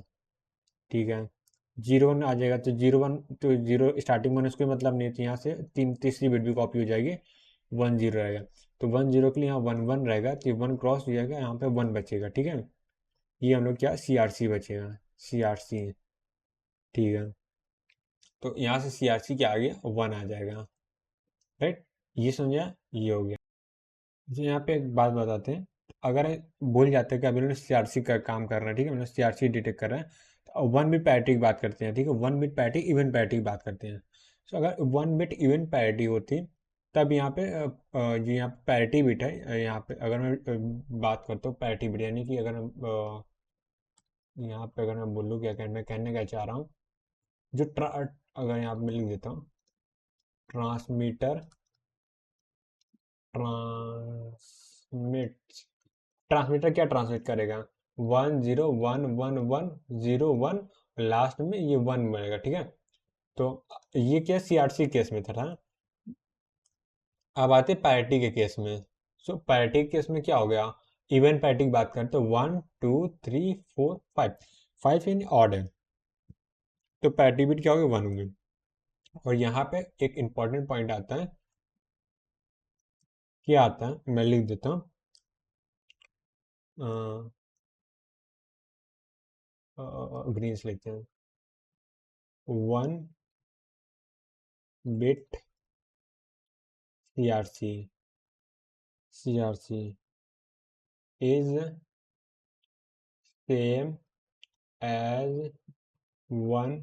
Speaker 1: ठीक है। 0 1 आ जाएगा, तो 0 1, तो जीरो स्टार्टिंग वन उसको मतलब नहीं, तो यहाँ से तीसरी बिट भी कॉपी हो जाएगी, 1 0 रहेगा। तो 1 0 के लिए यहाँ 1 1 रहेगा, तो ये वन क्रॉस हो जाएगा, यहाँ पे वन बचेगा, ठीक है। ये हम लोग क्या सी आर सी बचेगा, सी आर सी, ठीक है। तो यहाँ से सी आर सी क्या आ गया, वन आ जाएगा, राइट। ये समझा, ये हो गया। जी यहाँ पे एक बात बताते हैं, अगर भूल जाते हैं कि अभी उन्होंने सीआरसी का काम कर रहा है, ठीक है, मतलब सीआरसी डिटेक्ट कर रहा है, तो 1 बिट पैरिटी की बात करते हैं, ठीक है, 1 बिट पैरिटी इवन पैरिटी की बात करते हैं। तो अगर 1 बिट इवन पैरिटी होती, तब यहाँ पे जो यहाँ पैरिटी बिट है, यहाँ पे अगर मैं बात करता हूँ पैरिटी बिट, यानी कि अगर हम यहाँ पे अगर मैं बोलूँ क्या कहना, मैं कहने क्या चाह रहा हूँ, जो अगर यहाँ पे मैं लिख देता हूँ, ट्रांसमीटर ट्रांसमिट ट्रांसमीटर क्या ट्रांसमिट करेगा, 10 1 1 1 0 1, लास्ट में ये वन बनेगा, ठीक है। तो ये क्या सीआरसी केस में था, अब आते पैरिटी के केस में। सो पैरिटी के केस में क्या हो गया, इवन पैरिटी की बात करें तो 1 2 3 4 5, 5 यानी ऑड है, तो पैरिटी बिट क्या होगी, वन होगी। और यहाँ पे एक इंपॉर्टेंट पॉइंट आता है, क्या आता है मैं लिख देता हूँ, ग्रीन से लिखते हैं, 1 bit CRC, CRC is same as 1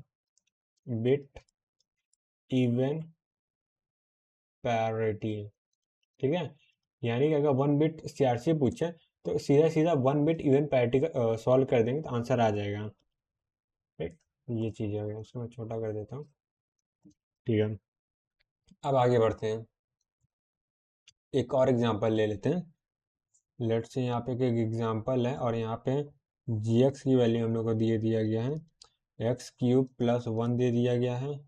Speaker 1: bit even parity, ठीक है। यानी कि अगर 1 बिट सीआरसी पूछे, तो सीधा सीधा 1 बिट इवन पैरिटी का सॉल्व कर देंगे, तो आंसर आ जाएगा, राइट। ये चीज़ है, उसको मैं छोटा कर देता हूँ, ठीक है। अब आगे बढ़ते हैं। एक और एग्जांपल ले लेते हैं। लेट्स से यहाँ पे एक एग्जांपल है और यहाँ पे gx की वैल्यू हम लोग को दिया गया है x³ + 1 दे दिया गया है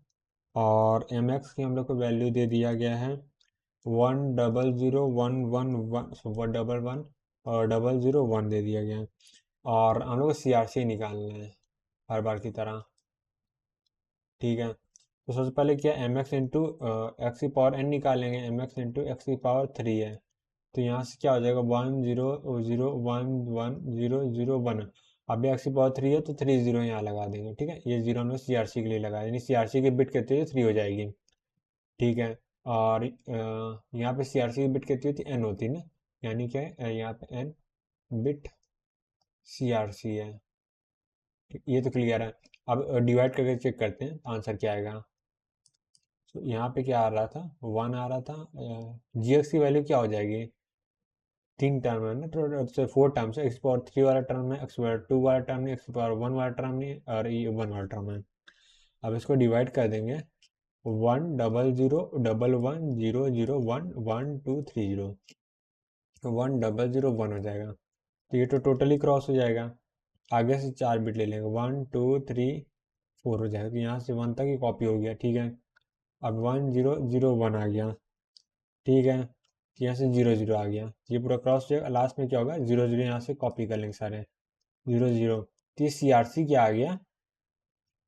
Speaker 1: और mx की हम लोग को वैल्यू दे दिया गया है 1001111 और 001 दे दिया गया है और हम लोग को CRC निकालना है हर बार की तरह। ठीक है, तो सबसे पहले क्या एम एक्स इंटू एक्स की पावर n निकालेंगे, एम एक्स इंटू एक्स की पावर 3 है तो यहाँ से क्या हो जाएगा 100110001। अभी एक्स की पावर 3 है तो 3 0 यहाँ लगा देंगे। ठीक है, ये जीरो हम लोग CRC के लिए लगाया, यानी CRC की बिट कितनी होती है 3 हो जाएगी। ठीक है, और यहाँ पे CRC की बिट कितनी होती है n होती है ना, यानी क्या है यहाँ पे n बिट CRC है। ये तो क्लियर है। अब डिवाइड करके चेक करते हैं आंसर क्या आएगा। तो यहाँ पे क्या आ रहा था 1 आ रहा था। gx की वैल्यू क्या हो जाएगी, 3 टर्म है ना, तो 4 टर्म्स है, x³ वाला टर्म है, x² वाला टर्म है, x1 वाला टर्म है और ये 1 वाला टर्म है। अब इसको डिवाइड कर देंगे 1001100011230 तो 10001 हो जाएगा। तो ये तो टोटली क्रॉस हो जाएगा। आगे से 4 बिट ले लेंगे 1 2 3 4 हो जाएगा, तो यहाँ से 1 तक ही कॉपी हो गया। ठीक है, अब 1001 आ गया। ठीक है, यहाँ से 00 आ गया, ये पूरा क्रॉस हो जाएगा। लास्ट में क्या होगा 00 यहाँ से कॉपी कर लेंगे सारे 00। तो ये CRC क्या आ गया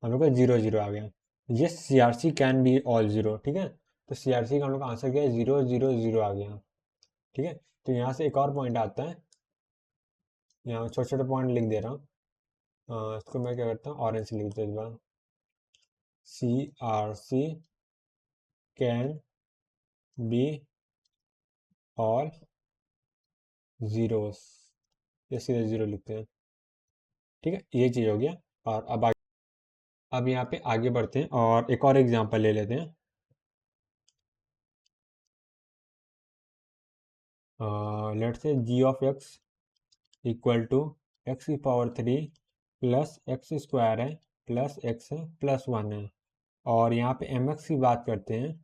Speaker 1: हम लोग का 00 आ गया। ये CRC कैन बी ऑल 0। ठीक है, तो CRC का हम लोग का आंसर क्या है 000 आ गया। ठीक है, तो यहाँ से एक और पॉइंट आता है, यहाँ छोटे छोटे पॉइंट लिख दे रहा हूँ। इसको मैं क्या करता हूँ ऑरेंज लिख देता हूँ इस बार। CRC can be all zeros, ये सीधे 0 लिखते हैं। ठीक है, ये चीज़ हो गया। और अब यहाँ पे आगे बढ़ते हैं और एक और एग्जांपल ले लेते हैं। Let's say g of x equal to X की पावर 3 प्लस x² है प्लस x है प्लस 1 है और यहाँ पे mx की बात करते हैं,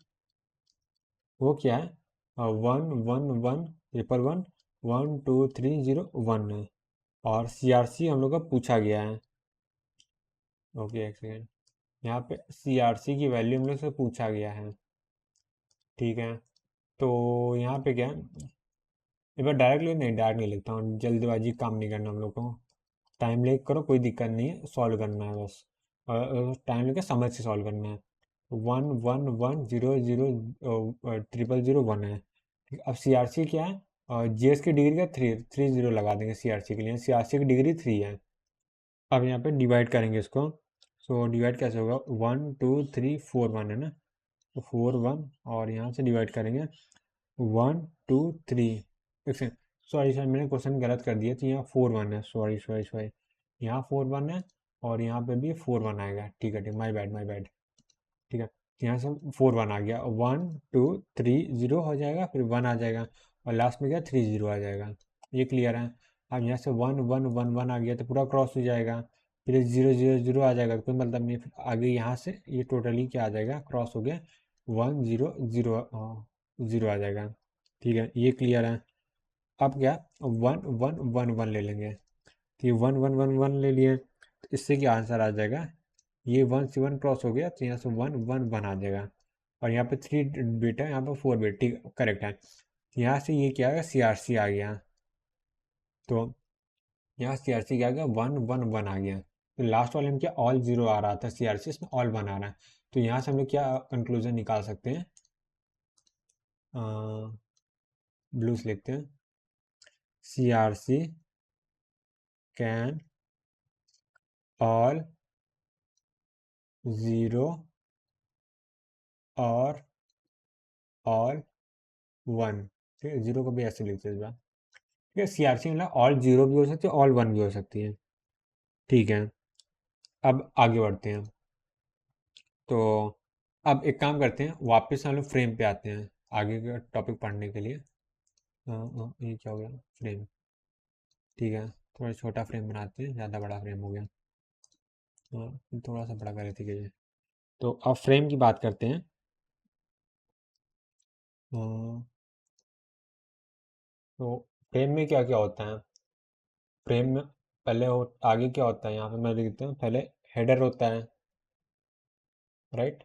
Speaker 1: वो क्या है 1 1 1 1 1 2 3 0 1 है और CRC हम लोग का पूछा गया है। ओके एक सेकेंड, यहाँ पे CRC की वैल्यू हम लोग से पूछा गया है। ठीक है, तो यहाँ पे क्या है, एक बार डायरेक्ट नहीं लिखता हूँ, जल्दबाजी काम नहीं करना हम लोग को। टाइम लेके करो कोई दिक्कत नहीं है, सॉल्व करना है बस, और टाइम लेके समझ से सॉल्व करना है। 1 1 1 0 0 0 0 0 1 है। ठीक है, अब CRC क्या है, GS की डिग्री का 3 0 लगा देंगे CRC के लिए, CRC की डिग्री 3 है। अब यहाँ पे डिवाइड करेंगे इसको, सो डिवाइड कैसे होगा 1 2 3 4 1 है ना, तो 4 1 और यहाँ से डिवाइड करेंगे 1 2 3। सॉरी सर मैंने क्वेश्चन गलत कर दिया, तो यहाँ 4 1 है, सॉरी सॉरी सॉरी, यहाँ 4 1 है और यहाँ पे भी 4 1 आएगा। ठीक है, ठीक, माई बैड माई बैड। ठीक है, तो यहाँ से 4 1 आ गया, 1 2 3 0 हो जाएगा, फिर 1 आ जाएगा और लास्ट में क्या 3 0 आ जाएगा। ये क्लियर है। अब यहाँ से 1 1 1 1 आ गया तो पूरा क्रॉस हो जाएगा, फिर 0 0 0 आ जाएगा, कोई मतलब नहीं, फिर आगे यहाँ से ये टोटली क्या आ जाएगा क्रॉस हो गया 1 0 0 0 आ जाएगा। ठीक है, ये क्लियर है। अब क्या 1 1 1 1 ले लेंगे, तो ये 1 1 1 1 ले लिए, तो इससे क्या आंसर आ जाएगा, ये 1 से 1 क्रॉस हो गया तो यहाँ से 1 1 1 आ जाएगा और यहाँ पे 3 बिट है, यहाँ पे 4 बिट। ठीक करेक्ट है, यहाँ से ये क्या है CRC आ गया, तो यहाँ CRC क्या आ गया 1 1 1 आ गया। तो लास्ट वाले में क्या ऑल 0 आ रहा था CRC, इसमें ऑल 1 आ रहा है, तो यहाँ से हम लोग क्या कंक्लूजन निकाल सकते हैं, ब्लूस लिखते हैं CRC कैन ऑल 0 और ऑल 1। ठीक है, 0 को भी ऐसे लिखते हैं इस बार। ठीक है, CRC मतलब ऑल 0 भी हो सकती है, ऑल 1 भी हो सकती है। ठीक है, अब आगे बढ़ते हैं। तो अब एक काम करते हैं, वापस हम लोग फ्रेम पे आते हैं आगे का टॉपिक पढ़ने के लिए। ये क्या हो गया फ्रेम। ठीक है, थोड़ा छोटा फ्रेम बनाते हैं, ज़्यादा बड़ा फ्रेम हो गया। थोड़ा सा बड़ा कर लेते हैं। तो अब फ्रेम की बात करते हैं। तो फ्रेम में क्या क्या होता है, फ्रेम में पहले आगे क्या होता है, यहाँ पे मैं लिखता हूँ, पहले हेडर होता है, राइट।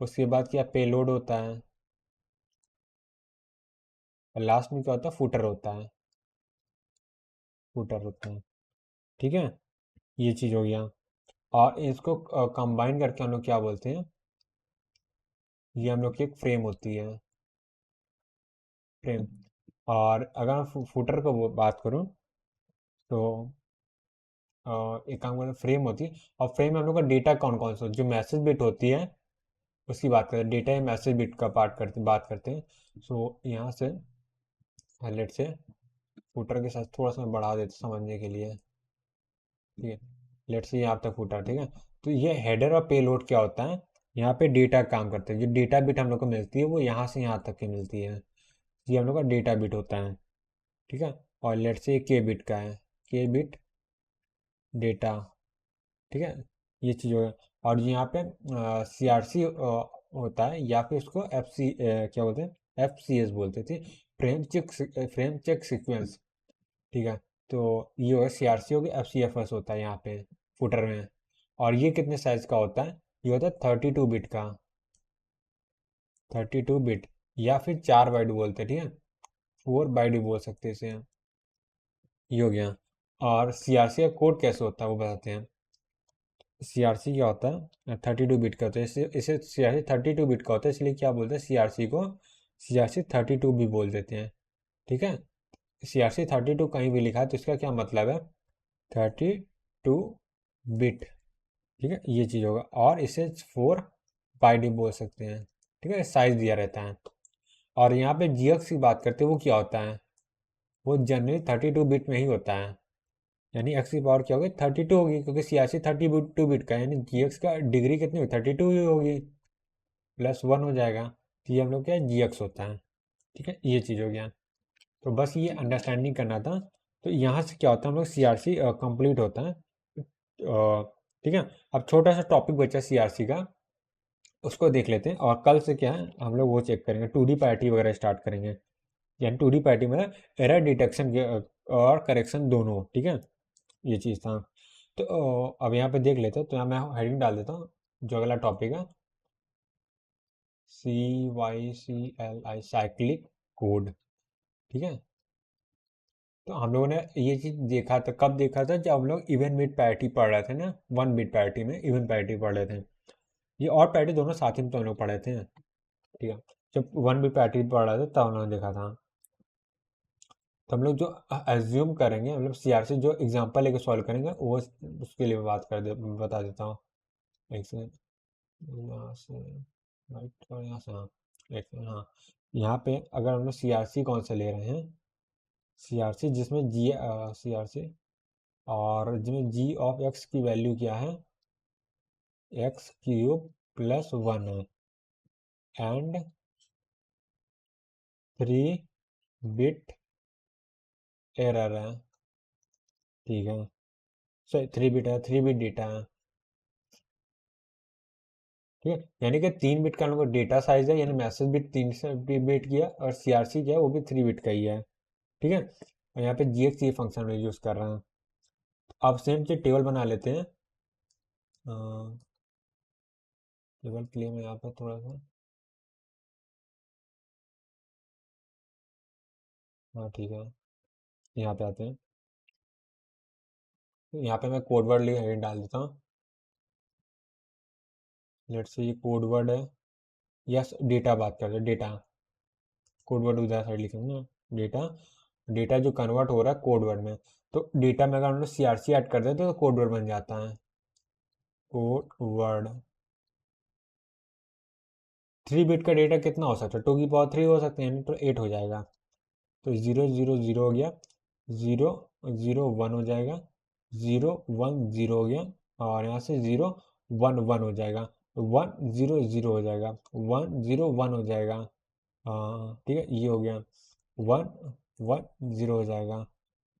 Speaker 1: उसके बाद क्या, पेलोड होता है, और लास्ट में क्या होता है, फुटर होता है, फुटर होता है। ठीक है, ये चीज़ हो गया। और इसको कंबाइन करके हम लोग क्या बोलते हैं, ये हम लोग की एक फ्रेम होती है, फ्रेम। और अगर मैं फुटर को बात करूँ तो एक काम करते, फ्रेम होती है, और फ्रेम में हम लोग का डेटा कौन कौन सा, जो मैसेज बिट होती है उसकी बात करें, डेटा या मैसेज बिट का पार्ट करते बात करते हैं। सो यहाँ से लेट से फुटर के साथ थोड़ा सा बढ़ा देते समझने के लिए। ठीक है, लेट से यहाँ तक फुटर, ठीक है। तो ये हेडर और पेलोड क्या होता है, यहाँ पे डेटा काम करते हैं, जो डेटा बिट हम लोग को मिलती है वो यहाँ से यहाँ तक की मिलती है, ये हम लोग का डेटा बिट होता है। ठीक है, और लेट से के बिट का है, के बिट डेटा। ठीक है, ये चीज़ होगा। और यहाँ पे सी आर सी होता है, या फिर उसको एफ सी क्या बोलते हैं, एफ सी एस बोलते थे, फ्रेम चेक सीक्वेंस। ठीक है, तो ये होगा सी आर सी, होगी एफ सी एफ एस होता है यहाँ पे फुटर में। और ये कितने साइज का होता है, ये होता है 32 बिट का, 32 बिट, या फिर 4 बाइट बोलते हैं, ठीक है, 4 बाइट भी बोल सकते हैं इसे। ये हो गया। और सी आर सी का कोड कैसे होता है वो बताते हैं। सी आर सी क्या होता है, 32 बिट का होता है, इसे इसे सी आर सी 32 बिट का होता है, इसलिए क्या बोलते हैं सी आर सी को, सी आर सी 32 भी बोल देते हैं। ठीक है, सी आर सी 32 कहीं भी लिखा है तो इसका क्या मतलब है, 32 बिट। ठीक है, ये चीज़ होगा। और इसे 4 बाइट भी बोल सकते हैं। ठीक है, साइज दिया रहता है। और यहाँ पे जी एक्स की बात करते हैं, वो क्या होता है, वो जनरली 32 बिट में ही होता है, यानी एक्स की पावर क्या होगी, 32 होगी, क्योंकि सियासी 32 बिट का है, यानी जी एक्स का डिग्री कितनी होगी, 32 ही होगी, +1 हो जाएगा। तो ये हम लोग क्या है, जी एक्स होता है। ठीक है, ये चीज़ हो गया। तो बस ये अंडरस्टैंडिंग करना था। तो यहाँ से क्या होता है, हम लोग सी आर सी कंप्लीट होता है। ठीक है, अब छोटा सा टॉपिक बचा सी आर सी का, उसको देख लेते हैं। और कल से क्या है, हम लोग वो चेक करेंगे, 2D पैटी वगैरह स्टार्ट करेंगे, यानी 2D पैटी मतलब एरर डिटेक्शन और करेक्शन दोनों। ठीक है, ये चीज़ था। तो अब यहाँ पे देख लेते हैं, तो यहाँ मैं हेडिंग डाल देता हूँ, जो अगला टॉपिक है, CYCLI, साइक्लिक कोड। ठीक है, तो हम लोगों ने ये चीज़ देखा था, कब देखा था, जब हम लोग इवन बिट पैरिटी पढ़ रहे थे ना, 1 बिट पैरिटी में इवन पैरिटी पढ़ रहे थे, ये और पैरिटी दोनों साथ ही में तो हम लोग पढ़े थे। ठीक है, जब 1 बिट पैरिटी पढ़ रहे थे तब हम लोगों ने देखा था। तो हम लोग जो एज्यूम करेंगे, मतलब सीआरसी जो एग्जांपल लेके सॉल्व करेंगे, वो उसके लिए मैं बता देता हूँ। एक सेकंड, यहाँ से राइट, और यहाँ से, हाँ, एक सेकंड, हाँ। यहाँ पे अगर हम लोग सीआरसी कौन सा ले रहे हैं, सीआरसी जिसमें सीआरसी, और जिसमें जी ऑफ एक्स की वैल्यू क्या है, x³ + 1 है, एंड 3 बिट एरर है। ठीक है, सॉरी 3 बिट है, 3 बिट डेटा है। ठीक है, यानी कि 3 बिट का हम लोग डेटा साइज है, यानी मैसेज बिट 3 बिट की है, और सीआरसी जो है वो भी 3 बिट का ही है। ठीक है, और यहाँ पे जीएक्स ये फंक्शन में यूज़ कर रहे हैं। अब सेम चीज टेबल बना लेते हैं। टेबल के लिए मैं यहाँ पे थोड़ा सा, हाँ ठीक है, यहाँ पे आते हैं। तो यहाँ पे मैं कोड वर्ड डाल देता हूँ। लेट्स से ये कोड वर्ड है, यस डेटा बात करते हैं, डेटा कोड वर्ड उधर साइड लिखेंगे ना, डेटा, डेटा जो कन्वर्ट हो रहा है कोड वर्ड में। तो डेटा में अगर हम लोग सीआरसी ऐड कर देते तो कोड वर्ड बन जाता है, कोड वर्ड। 3 बिट का डेटा कितना हो सकता है, 2 की पावर 3 हो सकते हैं, यानी तो 8 हो जाएगा। तो 0 0 0 हो गया, 0 0 1 हो जाएगा, 0 1 0 हो गया, और यहाँ से 0 1 1 हो जाएगा, 1 0 0 हो जाएगा, 1 0 1 हो जाएगा। ठीक है, ये हो गया, 1 1 0 हो जाएगा,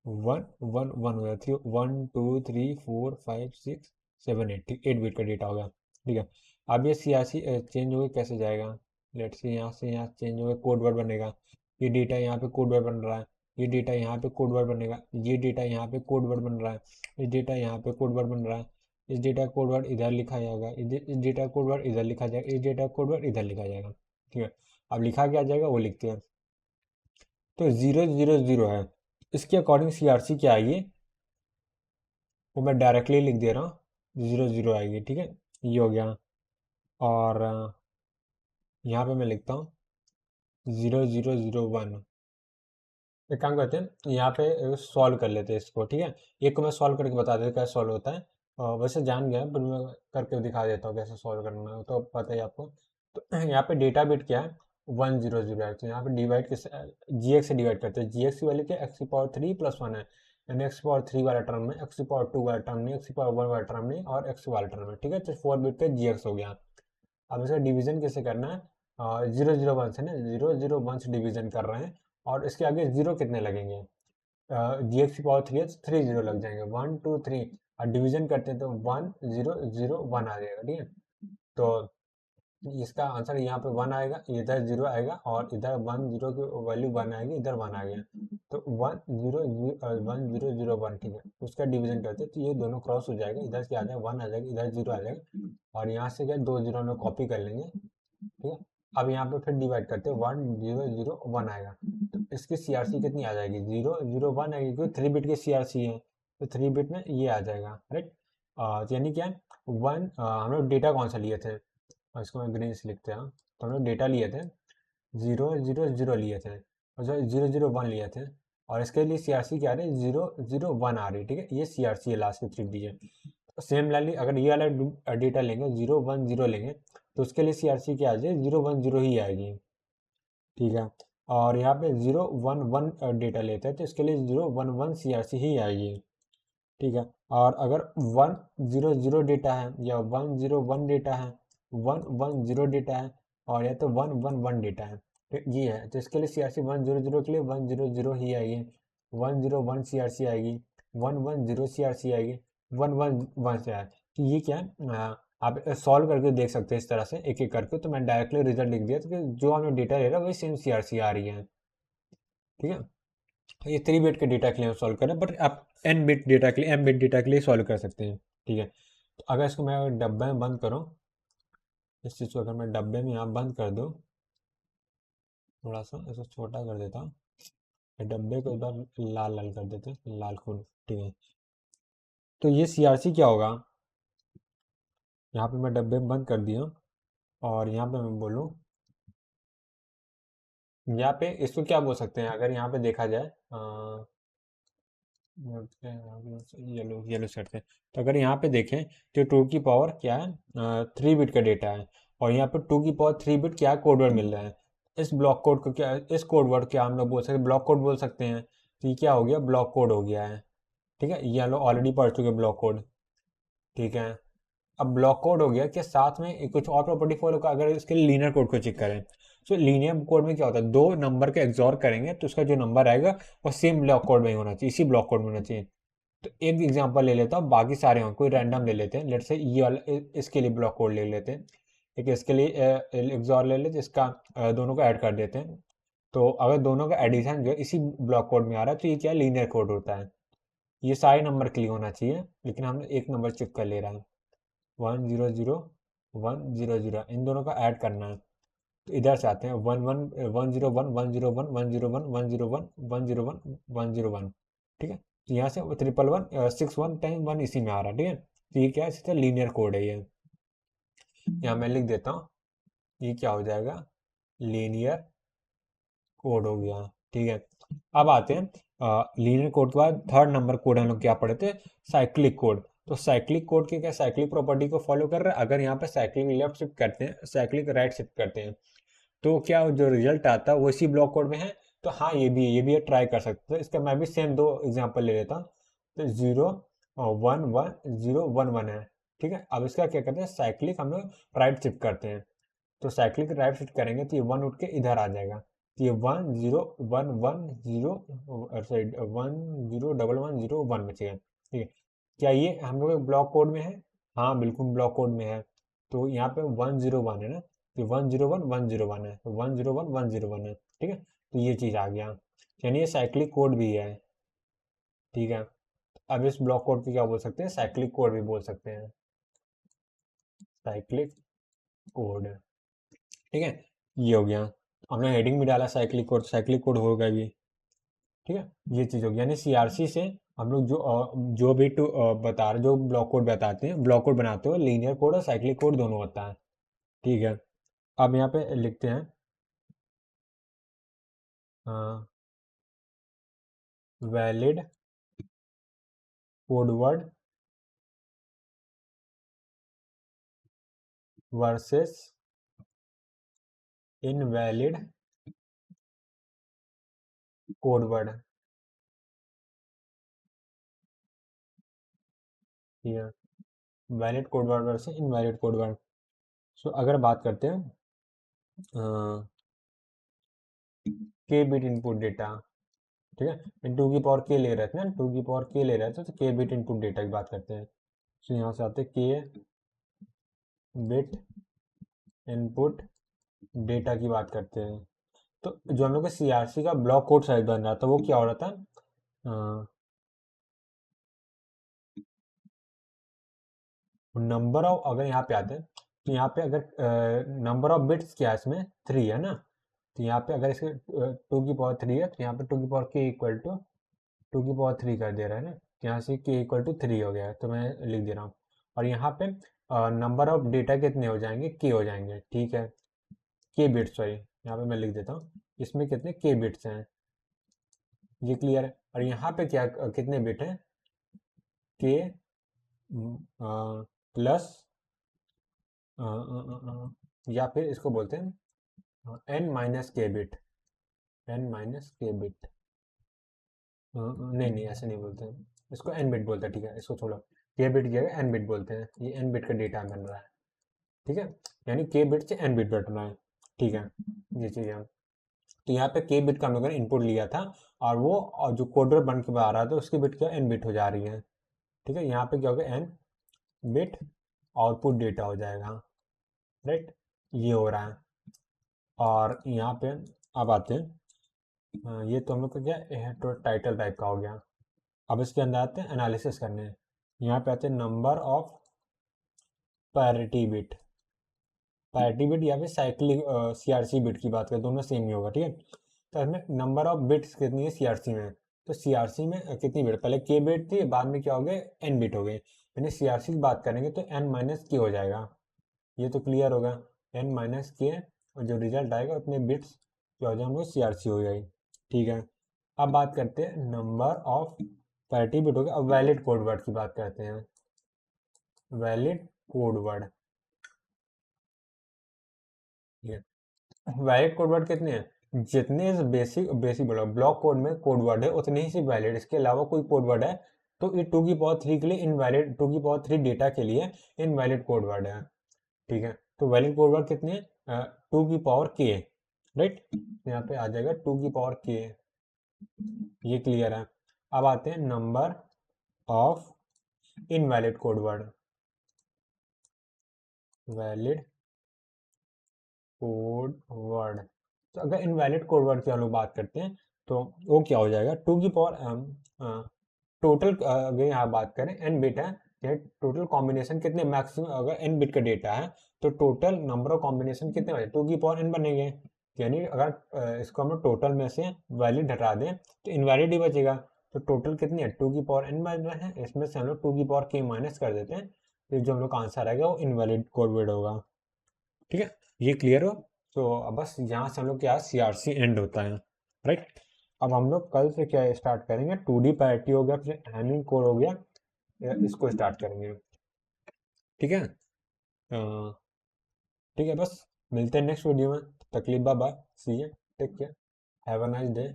Speaker 1: 1 1 1 हो जाएगा, 1 2 3 4 5 6 7 8, ठीक, 8 बिट का डेटा हो गया। ठीक है, अब ये सियासी चेंज हो गया, कैसे जाएगा, लेट से यहाँ चेंज हो गया, कोड वर्ड बनेगा। ये डेटा यहाँ पे कोड वर्ड बन रहा है, ये डेटा यहाँ पे कोड वर्ड बनेगा, ये डेटा यहाँ पे कोड वर्ड बन रहा है, ये डेटा यहाँ पे कोड वर्ड बन रहा है, इस डेटा कोड वर्ड इधर लिखा जाएगा, इस डेटा कोड वर्ड इधर लिखा जाएगा, इस डेटा कोड वर्ड इधर लिखा जाएगा। ठीक है, अब लिखा क्या जाएगा वो लिखते हैं। तो 0 0 0 है, इसके अकॉर्डिंग सीआरसी क्या आएगी वो मैं डायरेक्टली लिख दे रहा हूँ, 0 0 आएगी। ठीक है, ये हो गया। और यहाँ पे मैं लिखता हूँ 0 0 0 1। एक काम करते हैं, यहाँ पे सॉल्व कर लेते हैं इसको। ठीक है, एक को मैं सॉल्व करके बता देता हूँ कैसे सॉल्व होता है। वैसे जान गया पर मैं करके दिखा देता हूँ कैसे सॉल्व करना है, तो पता ही आपको। तो यहाँ पे डेटा बिट क्या है, 1 0 0 है। तो यहाँ पे डिवाइड किस जी एक्स से डिवाइड करते हैं। जी एक्स की वैल्यू क्या, x⁻3 + 1 है, यानी x⁻3 वाला टर्म में, x⁻2 वाला टर्म में, x⁻1 वाला टर्म में और x वाला टर्म में। ठीक है, तो 4 बिट का जी एक्स हो गया। अब इसका डिवीजन कैसे करना है, 0 0 1 से ना, 0 0 1 से डिवीजन कर रहे हैं और इसके आगे जीरो कितने लगेंगे, जी एक्स की पावर 3 है तो 3 जीरो लग जाएंगे, 1 2 3। और डिवीजन करते हैं तो 1 0 0 1 आ जाएगा। ठीक है, तो इसका आंसर यहाँ पे 1 आएगा, इधर 0 आएगा और इधर 1 0 की वैल्यू 1 आएगी, इधर 1 आ गया, तो 1 0 1 0 0 1। ठीक है, उसका डिवीजन करते हैं तो ये दोनों क्रॉस हो जाएगा, इधर क्या आ जाएगा 1 आ जाएगा, इधर 0 आ जाएगा और यहाँ से क्या 2 जीरो में कॉपी कर लेंगे। ठीक है, अब यहाँ पे फिर डिवाइड करते हैं, 1 0 0 1 आएगा, तो इसकी सीआरसी कितनी आ जाएगी, 0 0 1 आएगी, क्योंकि 3 बिट की सीआरसी है तो 3 बिट में ये आ जाएगा। राइट, यानी क्या है, हम लोग डेटा कौन सा लिए थे, और इसको मैं ग्रीन से लिखते हैं। तो हम लोग डेटा लिए थे 0 0 0 लिए थे और 0 0 1 लिए थे, और इसके लिए सीआरसी क्या आ रही है, 0 0 1 आ रही है। ठीक है, ये सीआरसी है लास्ट की 3 डी है। तो सेम लाइनली अगर ये वाला डेटा लेंगे 0 1 0 लेंगे तो उसके लिए सीआरसी क्या आ जाएगी, 0 1 0 ही आएगी। ठीक है, और यहाँ पे 0 1 1 डेटा लेते हैं तो इसके लिए 0 1 1 सीआरसी ही आएगी। ठीक है, और अगर 1 0 0 डेटा है या 1 0 1 डेटा है, 1 1 0 डेटा है और या तो 1 1 1 डेटा है, तो ये है, तो इसके लिए सीआरसी 1 0 0 के लिए 1 0 0 ही आएगी, 1 0 1 सीआरसी आएगी, 1 1 0 सीआरसी आएगी, 1 1 1 से आए। तो ये क्या है, आप सॉल्व करके देख सकते हैं इस तरह से एक एक करके। तो मैं डायरेक्टली रिजल्ट लिख दिया, तो जो हमने डेटा ले रहा है वही सेम सीआरसी आ रही है। ठीक है, ये 3 बिट के डेटा के लिए सॉल्व करें, बट आप n बिट डेटा के लिए, m बिट डेटा के लिए सॉल्व कर सकते हैं। ठीक है, तो अगर इसको मैं डब्बे में बंद करूँ, इस चीज़ को अगर मैं डब्बे में यहाँ बंद कर दूँ, थोड़ा सा इसको छोटा कर देता हूँ, डब्बे को एक बार लाल लाल कर देते हैं, लाल खून। ठीक है, तो ये सीआरसी क्या होगा, यहाँ पे मैं डब्बे में बंद कर दिया और यहाँ पे मैं बोलूँ, यहाँ पे इसको क्या बोल सकते हैं, अगर यहाँ पे देखा जाए येलो येलो सेट थे, तो अगर यहाँ पे देखें तो 2 की पावर क्या है, 3 बिट का डेटा है और यहाँ पे 2 की पावर 3 बिट क्या कोड वर्ड मिल रहा है। इस ब्लॉक कोड को क्या, इस कोड वर्ड क्या हम लोग बोल सकते हैं, ब्लॉक कोड बोल सकते हैं। तो ये क्या हो गया, ब्लॉक कोड हो गया है। ठीक है, ये हम लोग ऑलरेडी पढ़ चुके ब्लॉक कोड। ठीक है, अब ब्लॉक कोड हो गया कि साथ में कुछ और प्रॉपर्टी फॉलो का, अगर इसके लीनियर कोड को चेक करें तो लीनियर कोड में क्या होता है, दो नंबर के एक्सॉर करेंगे तो उसका जो नंबर आएगा वो सेम ब्लॉक कोड में ही होना चाहिए, इसी ब्लॉक कोड में होना चाहिए। तो एक एग्जांपल ले लेता हूँ, बाकी सारे हों, कोई रैंडम ले लेते हैं, लेट से ये वाला इसके लिए ब्लॉक कोड ले लेते हैं, एक इसके लिए एक्सॉर ले लेते हैं, इसका दोनों को ऐड कर देते हैं। तो अगर दोनों का एडिशन जो है इसी ब्लॉक कोड में आ रहा है तो ये क्या लीनियर कोड होता है। ये सारे नंबर के लिए होना चाहिए, लेकिन हम एक नंबर चेक कर ले रहा है, 1 0 0 1 0 0, इन दोनों का ऐड करना है। तो इधर से आते हैं 1 1 1 0 1 1 0 1 1 0 1 1 0 1 1 0 1 1 0 1। ठीक है, तो यहाँ से 1 1 1 6 1 टाइम 1 इसी में आ रहा है। ठीक है, तो ये क्या है, इसका लीनियर कोड है ये। यहाँ मैं लिख देता हूँ, ये क्या हो जाएगा, लीनियर कोड हो गया। ठीक है, अब आते हैं लीनियर कोड के बाद थर्ड नंबर कोड हम लोग क्या पढ़े थे, साइक्लिक कोड। तो साइक्लिक कोड के क्या, साइक्लिक प्रॉपर्टी को फॉलो कर रहा है। अगर यहाँ पे साइक्लिक लेफ्ट शिफ्ट करते हैं, साइक्लिक राइट शिफ्ट करते हैं, तो क्या जो रिजल्ट आता है वो इसी ब्लॉक कोड में है। तो हाँ, ये भी ट्राई कर सकते हैं। इसका मैं भी सेम दो एग्जांपल ले लेता हूँ। तो 0 1 1 0 1 1 है। ठीक है, अब इसका क्या करते हैं, साइक्लिक हम लोग राइट शिफ्ट करते हैं। तो साइक्लिक राइट शिफ्ट करेंगे तो ये 1 उठ के इधर आ जाएगा, तो ये 1 0 1 1 0 सॉरी 1 0 1 1 0 1 बचेगा। ठीक है, क्या ये हम लोग ब्लॉक कोड में है, हाँ बिल्कुल ब्लॉक कोड में है। तो यहाँ पे 1 0 1 है ना, तो 1 0 1 1 0 1 है, तो 1 0 1 1 0 1 है। ठीक है, तो ये चीज़ आ गया, यानी ये साइक्लिक कोड भी है। ठीक है, अब इस ब्लॉक कोड को क्या बोल सकते हैं, साइक्लिक कोड भी बोल सकते हैं, साइक्लिक कोड। ठीक है, ये हो गया, हमने हेडिंग भी डाला साइक्लिक कोड होगा ये। ठीक है, ये चीज़ होगी, यानी सीआरसी से हम लोग जो भी बता रहे, जो ब्लॉक कोड बताते हैं, ब्लॉक कोड बनाते हो, लीनियर कोड और साइक्लिक कोड दोनों होता है। ठीक है, अब यहाँ पे लिखते हैं valid code word versus invalid code word. ठीक है, valid code word versus invalid code word. So अगर बात करते हैं के बिट इनपुट डेटा, ठीक है, टू की पावर के ले रहे थे ना, टू की पावर के ले रहे थे, तो के बिट इनपुट डेटा की बात करते हैं। तो यहाँ से आते के बिट इनपुट डेटा की बात करते हैं। तो जो हम लोग का सीआरसी का ब्लॉक कोड साइज बन रहा था वो क्या हो रहा था, नंबर ऑफ, अगर यहाँ पे आते हैं तो यहाँ पे अगर नंबर ऑफ बिट्स क्या है इसमें 3 है ना, तो यहाँ पे अगर इसके 2 की पावर 3 है, तो यहाँ पे 2 की पावर के इक्वल टू 2 की पावर 3 कर दे रहा है ना, तो यहाँ से के इक्वल टू 3 हो गया है, तो मैं लिख दे रहा हूँ। और यहाँ पे नंबर ऑफ डेटा कितने हो जाएंगे, के हो जाएंगे। ठीक है, के बिट्स, सॉरी यहाँ पे मैं लिख देता हूँ, इसमें कितने के बिट्स हैं, ये क्लियर है। और यहाँ पे क्या कितने बिट हैं, के प्लस या फिर इसको बोलते हैं एन माइनस के बिट, एन माइनस के बिट, नहीं नहीं ऐसे नहीं बोलते हैं, इसको एन बिट बोलते हैं। ठीक है, इसको छोड़ो, के बिट की जगह एन बिट बोलते हैं, ये एन बिट का डेटा बन रहा है। ठीक है, यानी के बिट से एन बिट बन रहा है। ठीक है, ये चीज़ है। तो यहाँ पे के बिट का हम लोगों ने इनपुट लिया था, और वो और जो कोडर बन के आ रहा था उसकी बिट क्या एन बिट हो जा रही है। ठीक है, यहाँ पे क्या होगा, एन बिट आउटपुट डेटा हो जाएगा, राइट, ये हो रहा है। और यहाँ पे अब आते हैं, ये तो हम लोग का क्या है, तो टाइटल टाइप का हो गया। अब इसके अंदर आते हैं एनालिसिस करने, यहाँ पे आते हैं number of parity bit, parity bit या फिर साइक्लिक सीआरसी बिट की बात करें, दोनों सेम ही होगा। ठीक है, तो इसमें नंबर ऑफ बिट्स कितनी है सीआरसी में, तो सीआरसी में कितनी बिट, पहले के बिट थी, बाद में क्या हो गए, एन बिट हो गए, यानी सीआरसी की बात करेंगे तो एन माइनस के हो जाएगा। ये तो क्लियर होगा, एन माइनस के, और जो रिजल्ट आएगा उतने बिट्स जो हो जाए हम लोग सीआरसी हो जाएगी। ठीक है, अब बात करते हैं नंबर ऑफ पैरिटी बिट हो गया। अब वैलिड कोड वर्ड की बात करते हैं, valid code word. Valid code word कितने हैं, जितने बेसिक बेसिक ब्लॉक कोड में कोड वर्ड है उतने ही सिर्फ वैलिड, इसके अलावा कोई कोड वर्ड है तो ये 2 की पावर 3 के लिए इनवैलिड, 2 की पावर 3 डेटा के लिए इनवैलिड कोड वर्ड है। ठीक है, तो वैलिड कोड वर्ड कितने हैं, 2 की पावर के, राइट, यहाँ पे आ जाएगा 2 की पावर के, ये क्लियर है। अब आते हैं number of invalid code word, valid code word. तो अगर इनवैलिड कोड वर्ड की हम लोग बात करते हैं तो वो क्या हो जाएगा, 2 की पावर टोटल, अगर यहाँ बात करें एन बिट है, या टोटल कॉम्बिनेशन कितने, मैक्सिमम अगर एन बिट का डेटा है तो टोटल नंबर ऑफ कॉम्बिनेशन कितने बने, 2 की पावर एन बनेंगे, यानी अगर इसको हम लोग टोटल में से वैलिड हटा दें तो इनवैलिड ही बचेगा। तो टोटल कितनी है, 2 की पावर एन बन रहे हैं, इसमें से हम लोग 2 की पावर के माइनस कर देते हैं, तो जो हम लोग का आंसर आएगा वो इनवैलिड कोड वर्ड होगा। ठीक है, ये क्लियर हो। तो अब बस यहाँ से हम लोग क्या, सीआरसी एंड होता है, राइट। अब हम लोग कल से क्या स्टार्ट करेंगे, 2D पैरिटी हो गया, फिर हैमिंग कोड हो गया, इसको स्टार्ट करेंगे। ठीक है, ठीक है, बस मिलते हैं नेक्स्ट वीडियो में, तकलीफ bye, see you, take care, have a nice day.